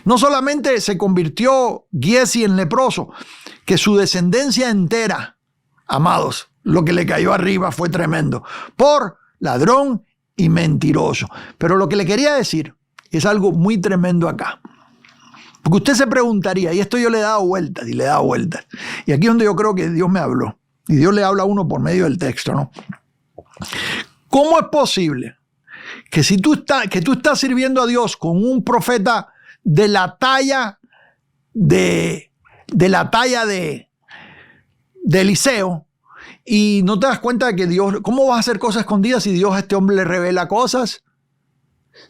No solamente se convirtió Giesi en leproso, que su descendencia entera, amados, lo que le cayó arriba fue tremendo, por ladrón y mentiroso. Pero lo que le quería decir es algo muy tremendo acá. Porque usted se preguntaría, y esto yo le he dado vueltas y le he dado vueltas. Y aquí es donde yo creo que Dios me habló. Y Dios le habla a uno por medio del texto, ¿no? ¿Cómo es posible que si tú estás sirviendo a Dios con un profeta de la talla de Eliseo y no te das cuenta de que Dios, ¿cómo vas a hacer cosas escondidas si Dios a este hombre le revela cosas?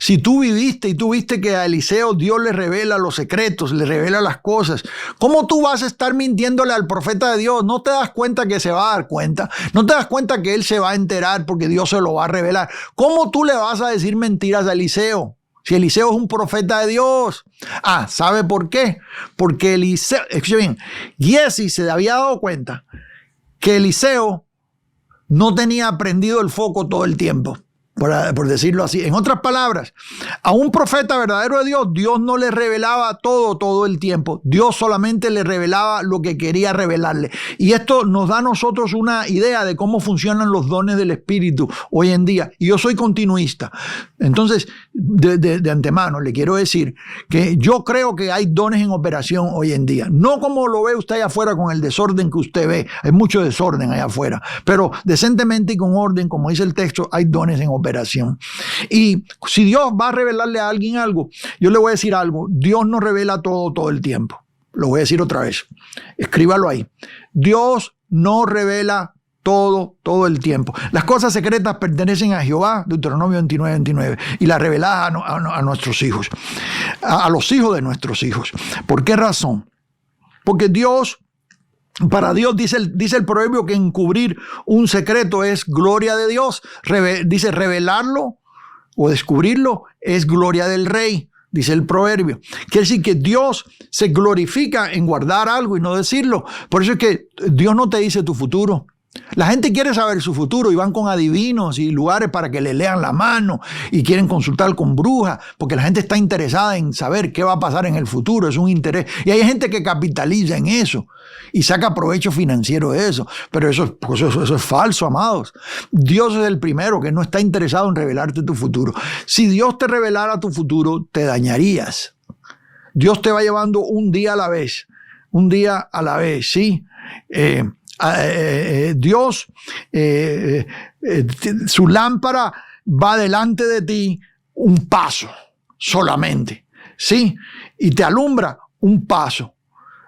Si tú viviste y tú viste que a Eliseo Dios le revela los secretos, le revela las cosas, ¿cómo tú vas a estar mintiéndole al profeta de Dios? No te das cuenta que se va a dar cuenta, no te das cuenta que él se va a enterar porque Dios se lo va a revelar. ¿Cómo tú le vas a decir mentiras a Eliseo? Si Eliseo es un profeta de Dios. Ah, ¿sabe por qué? Porque Eliseo, escuche bien, Giesi se había dado cuenta que Eliseo no tenía prendido el foco todo el tiempo. por decirlo así. En otras palabras, a un profeta verdadero de Dios, Dios no le revelaba todo el tiempo. Dios solamente le revelaba lo que quería revelarle. Y esto nos da a nosotros una idea de cómo funcionan los dones del Espíritu hoy en día. Y yo soy continuista. Entonces, de antemano le quiero decir que yo creo que hay dones en operación hoy en día. No como lo ve usted allá afuera con el desorden que usted ve. Hay mucho desorden allá afuera. Pero decentemente y con orden, como dice el texto, hay dones en operación. Y si Dios va a revelarle a alguien algo, yo le voy a decir algo: Dios no revela todo el tiempo. Lo voy a decir otra vez, escríbalo ahí. Dios no revela todo el tiempo. Las cosas secretas pertenecen a Jehová, Deuteronomio 29:29, y las reveladas a nuestros hijos, a los hijos de nuestros hijos. ¿Por qué razón? Porque para Dios dice el proverbio que encubrir un secreto es gloria de Dios. Dice revelarlo o descubrirlo es gloria del rey, dice el proverbio. Quiere decir que Dios se glorifica en guardar algo y no decirlo. Por eso es que Dios no te dice tu futuro. La gente quiere saber su futuro y van con adivinos y lugares para que le lean la mano y quieren consultar con brujas, porque la gente está interesada en saber qué va a pasar en el futuro, es un interés. Y hay gente que capitaliza en eso y saca provecho financiero de eso, pero eso es falso, amados. Dios es el primero que no está interesado en revelarte tu futuro. Si Dios te revelara tu futuro, te dañarías. Dios te va llevando un día a la vez, ¿sí? Dios, su lámpara va delante de ti un paso solamente, ¿sí? Y te alumbra un paso.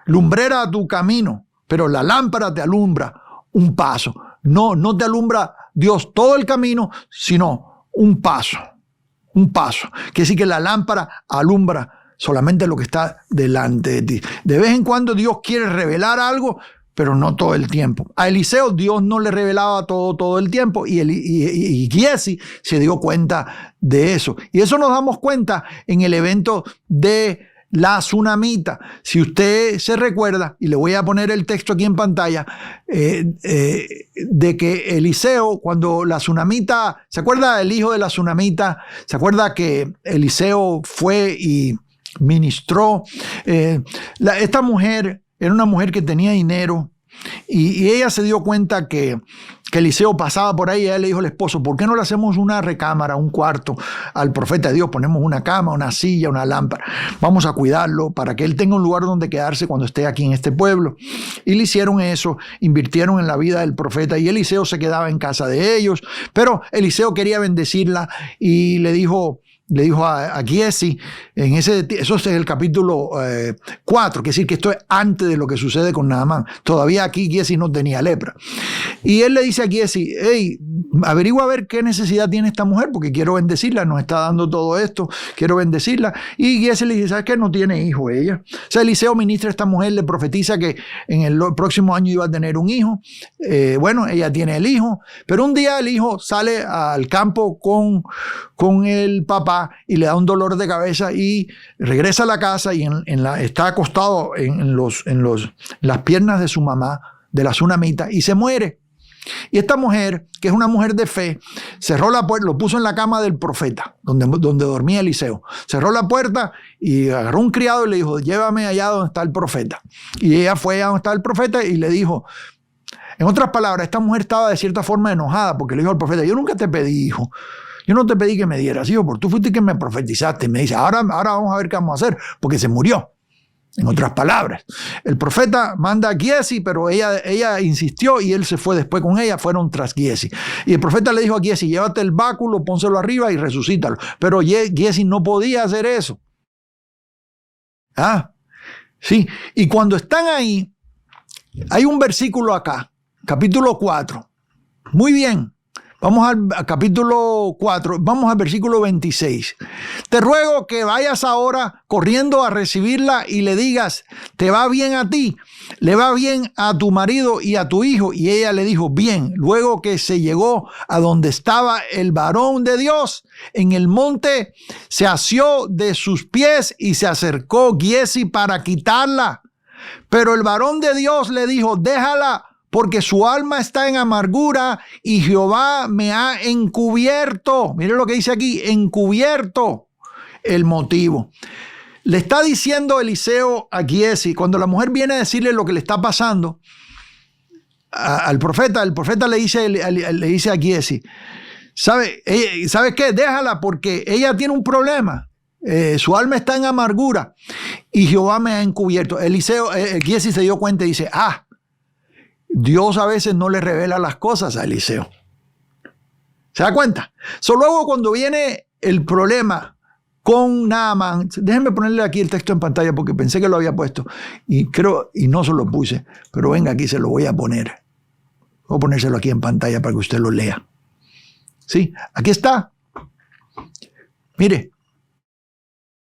Lumbrera a tu camino, pero la lámpara te alumbra un paso. No te alumbra Dios todo el camino, sino un paso. Un paso. Quiere decir que la lámpara alumbra solamente lo que está delante de ti. De vez en cuando Dios quiere revelar algo, pero no todo el tiempo. A Eliseo Dios no le revelaba todo el tiempo y Giesi se dio cuenta de eso. Y eso nos damos cuenta en el evento de la tsunamita. Si usted se recuerda, y le voy a poner el texto aquí en pantalla, de que Eliseo, cuando la tsunamita, ¿se acuerda del hijo de la tsunamita? ¿Se acuerda que Eliseo fue y ministró? Esta mujer era una mujer que tenía dinero y ella se dio cuenta que Eliseo pasaba por ahí y ella le dijo al esposo: ¿por qué no le hacemos una recámara, un cuarto al profeta de Dios? Ponemos una cama, una silla, una lámpara. Vamos a cuidarlo para que él tenga un lugar donde quedarse cuando esté aquí en este pueblo. Y le hicieron eso, invirtieron en la vida del profeta y Eliseo se quedaba en casa de ellos. Pero Eliseo quería bendecirla y le dijo a Giesi, eso es el capítulo 4, que decir que esto es antes de lo que sucede con Naamán. Todavía aquí Giesi no tenía lepra. Y él le dice a Giesi: hey, averigua a ver qué necesidad tiene esta mujer, porque quiero bendecirla, nos está dando todo esto, quiero bendecirla. Y Giesi le dice: ¿sabes qué? No tiene hijo ella. O sea, Eliseo ministra a esta mujer, le profetiza que en el próximo año iba a tener un hijo. Bueno, ella tiene el hijo, pero un día el hijo sale al campo con el papá y le da un dolor de cabeza y regresa a la casa y está acostado en las piernas de su mamá, de la tsunamita, y se muere. Y esta mujer, que es una mujer de fe, cerró la puerta, lo puso en la cama del profeta, donde dormía Eliseo. Cerró la puerta y agarró un criado y le dijo: llévame allá donde está el profeta. Y ella fue allá donde está el profeta y le dijo, en otras palabras, esta mujer estaba de cierta forma enojada porque le dijo al profeta: yo nunca te pedí hijo. Yo no te pedí que me dieras hijo, porque tú fuiste quien me profetizaste. Y me dice: ahora vamos a ver qué vamos a hacer, porque se murió. En otras palabras, el profeta manda a Giesi, pero ella insistió y él se fue después con ella, fueron tras Giesi. Y el profeta le dijo a Giesi: llévate el báculo, pónselo arriba y resucítalo. Pero Giesi no podía hacer eso. Sí. Y cuando están ahí, hay un versículo acá, capítulo 4. Muy bien. Vamos al capítulo 4, vamos al versículo 26. Te ruego que vayas ahora corriendo a recibirla y le digas: te va bien a ti, le va bien a tu marido y a tu hijo. Y ella le dijo: bien. Luego que se llegó a donde estaba el varón de Dios en el monte, se asió de sus pies y se acercó Giesi para quitarla. Pero el varón de Dios le dijo: déjala, porque su alma está en amargura y Jehová me ha encubierto. Mire lo que dice aquí, encubierto el motivo. Le está diciendo Eliseo a Giesi, cuando la mujer viene a decirle lo que le está pasando al profeta, el profeta le dice a Giesi, ¿sabe qué? Déjala porque ella tiene un problema. Su alma está en amargura y Jehová me ha encubierto. Giesi se dio cuenta y dice, Dios a veces no le revela las cosas a Eliseo. ¿Se da cuenta? Luego cuando viene el problema con Naamán, déjenme ponerle aquí el texto en pantalla porque pensé que lo había puesto y no se lo puse, pero venga aquí, se lo voy a poner. Voy a ponérselo aquí en pantalla para que usted lo lea. Sí, aquí está. Mire,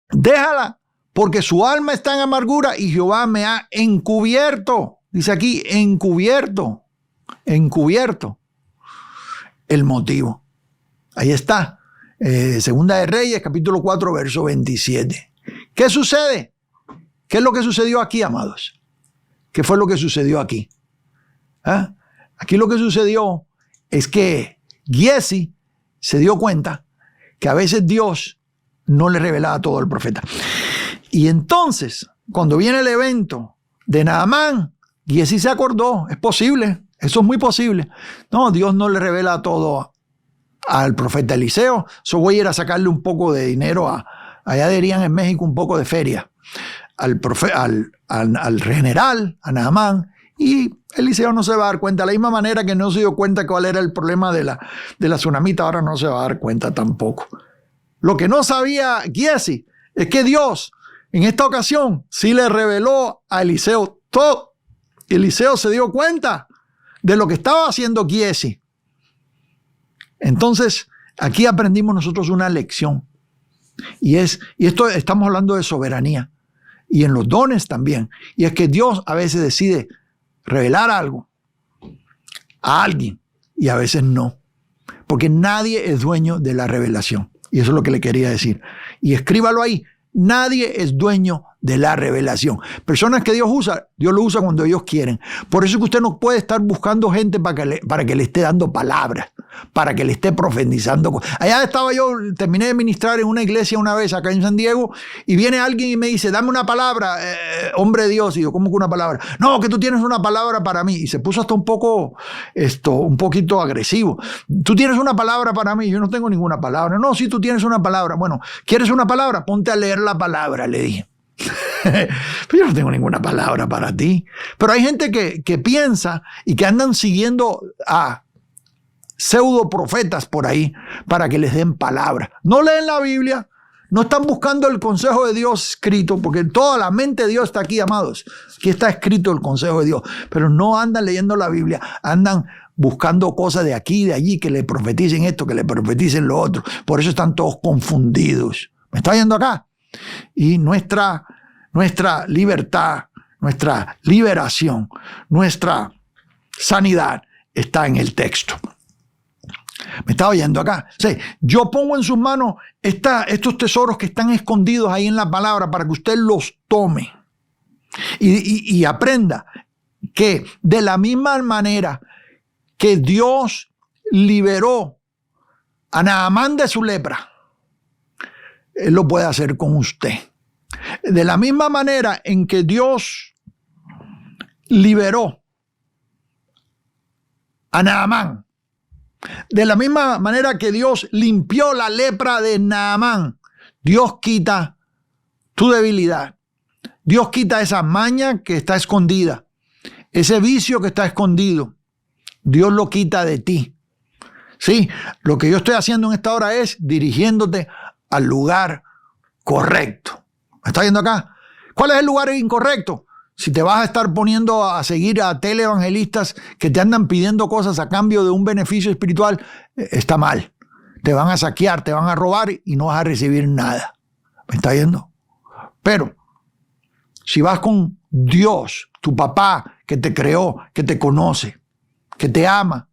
déjala porque su alma está en amargura y Jehová me ha encubierto. Dice aquí, encubierto el motivo. Ahí está. Segunda de Reyes, capítulo 4, verso 27. ¿Qué sucede? ¿Qué es lo que sucedió aquí, amados? ¿Qué fue lo que sucedió aquí? Aquí lo que sucedió es que Giesi se dio cuenta que a veces Dios no le revelaba todo al profeta. Y entonces, cuando viene el evento de Naamán, Giesi se acordó, es posible, eso es muy posible. No, Dios no le revela todo al profeta Eliseo, voy a ir a sacarle un poco de dinero allá dirían en México un poco de feria al general, a Naamán, y Eliseo no se va a dar cuenta, de la misma manera que no se dio cuenta cuál era el problema de la tsunamita, ahora no se va a dar cuenta tampoco. Lo que no sabía Giesi es que Dios en esta ocasión sí le reveló a Eliseo todo. Eliseo se dio cuenta de lo que estaba haciendo Giesi. Entonces, aquí aprendimos nosotros una lección. Y esto estamos hablando de soberanía. Y en los dones también. Y es que Dios a veces decide revelar algo a alguien y a veces no. Porque nadie es dueño de la revelación. Y eso es lo que le quería decir. Y escríbalo ahí. Nadie es dueño de la revelación. Personas que Dios lo usa cuando ellos quieren. Por eso es que usted no puede estar buscando gente para que le esté dando palabras, para que le esté profetizando. Allá estaba yo, terminé de ministrar en una iglesia una vez acá en San Diego y viene alguien y me dice, dame una palabra, hombre de Dios. Y yo, ¿cómo que una palabra? No, que tú tienes una palabra para mí. Y se puso hasta un poquito agresivo. Tú tienes una palabra para mí. Yo no tengo ninguna palabra. No, sí, tú tienes una palabra. Bueno, ¿quieres una palabra? Ponte a leer la palabra, le dije. Yo no tengo ninguna palabra para ti. Pero hay gente que piensa y que andan siguiendo a pseudo profetas por ahí para que les den palabras. No leen la Biblia, no están buscando el consejo de Dios escrito, porque toda la mente de Dios está aquí, amados. Aquí está escrito el consejo de Dios, pero no andan leyendo la Biblia, andan buscando cosas de aquí y de allí, que le profeticen esto, que le profeticen lo otro. Por eso están todos confundidos. ¿Me está oyendo acá? Y nuestra libertad, nuestra liberación, nuestra sanidad está en el texto. ¿Me está oyendo acá? O sea, yo pongo en sus manos estos tesoros que están escondidos ahí en la palabra para que usted los tome y aprenda que de la misma manera que Dios liberó a Naamán de su lepra, Él lo puede hacer con usted. De la misma manera en que Dios liberó a Naamán, de la misma manera que Dios limpió la lepra de Naamán, Dios quita tu debilidad. Dios quita esa maña que está escondida, ese vicio que está escondido. Dios lo quita de ti. Sí, lo que yo estoy haciendo en esta hora es dirigiéndote al lugar correcto. ¿Me está viendo acá? ¿Cuál es el lugar incorrecto? Si te vas a estar poniendo a seguir a televangelistas que te andan pidiendo cosas a cambio de un beneficio espiritual, está mal. Te van a saquear, te van a robar y no vas a recibir nada. ¿Me está viendo? Pero si vas con Dios, tu papá que te creó, que te conoce, que te ama,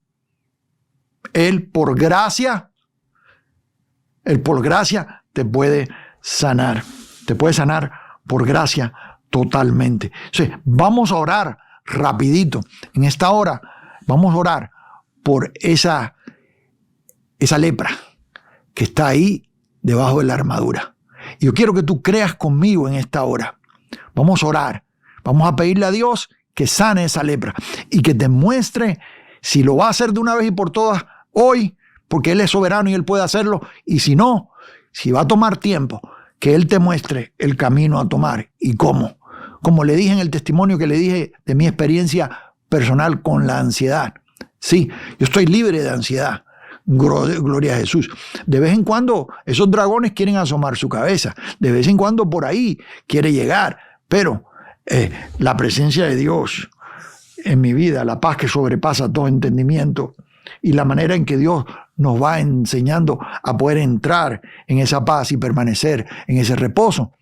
Él por gracia te puede sanar. Te puede sanar por gracia totalmente. O sea, vamos a orar rapidito. En esta hora vamos a orar por esa lepra que está ahí debajo de la armadura. Y yo quiero que tú creas conmigo en esta hora. Vamos a orar. Vamos a pedirle a Dios que sane esa lepra y que te muestre si lo va a hacer de una vez y por todas hoy, porque Él es soberano y Él puede hacerlo. Y si no, si va a tomar tiempo, que Él te muestre el camino a tomar y cómo. Como le dije en el testimonio que le dije de mi experiencia personal con la ansiedad. Sí, yo estoy libre de ansiedad. Gloria a Jesús. De vez en cuando esos dragones quieren asomar su cabeza. De vez en cuando por ahí quiere llegar. Pero la presencia de Dios en mi vida, la paz que sobrepasa todo entendimiento y la manera en que Dios nos va enseñando a poder entrar en esa paz y permanecer en ese reposo.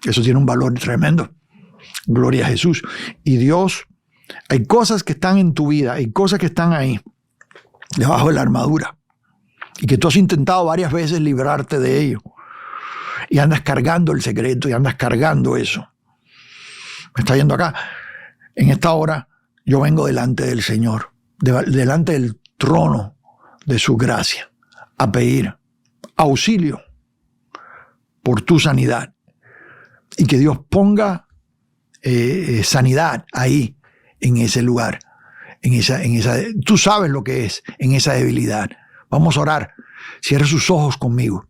Eso tiene un valor tremendo. Gloria a Jesús. Y Dios, hay cosas que están en tu vida, hay cosas que están ahí, debajo de la armadura, y que tú has intentado varias veces librarte de ello. Y andas cargando el secreto y andas cargando eso. Me está yendo acá. En esta hora yo vengo delante del Señor, delante del trono de su gracia, a pedir auxilio por tu sanidad. Y que Dios ponga sanidad ahí, en ese lugar. Tú sabes lo que es, en esa debilidad. Vamos a orar. Cierra sus ojos conmigo.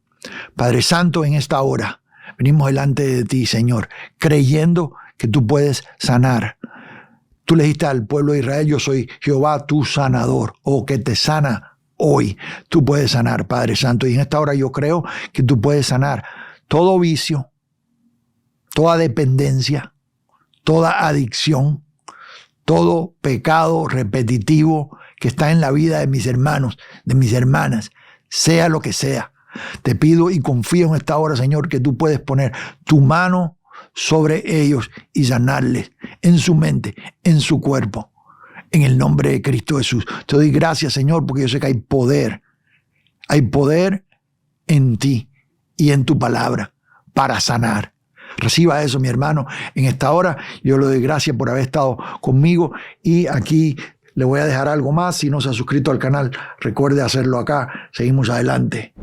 Padre Santo, en esta hora venimos delante de ti, Señor, creyendo que tú puedes sanar. Tú le dijiste al pueblo de Israel, yo soy Jehová tu sanador, o que te sana hoy. Tú puedes sanar, Padre Santo. Y en esta hora yo creo que tú puedes sanar todo vicio, toda dependencia, toda adicción, todo pecado repetitivo que está en la vida de mis hermanos, de mis hermanas, sea lo que sea. Te pido y confío en esta hora, Señor, que tú puedes poner tu mano sobre ellos y sanarles en su mente, en su cuerpo, en el nombre de Cristo Jesús. Te doy gracias, Señor, porque yo sé que hay poder en ti y en tu palabra para sanar. Reciba eso, mi hermano, en esta hora. Yo le doy gracias por haber estado conmigo y aquí le voy a dejar algo más. Si no se ha suscrito al canal, recuerde hacerlo acá. Seguimos adelante.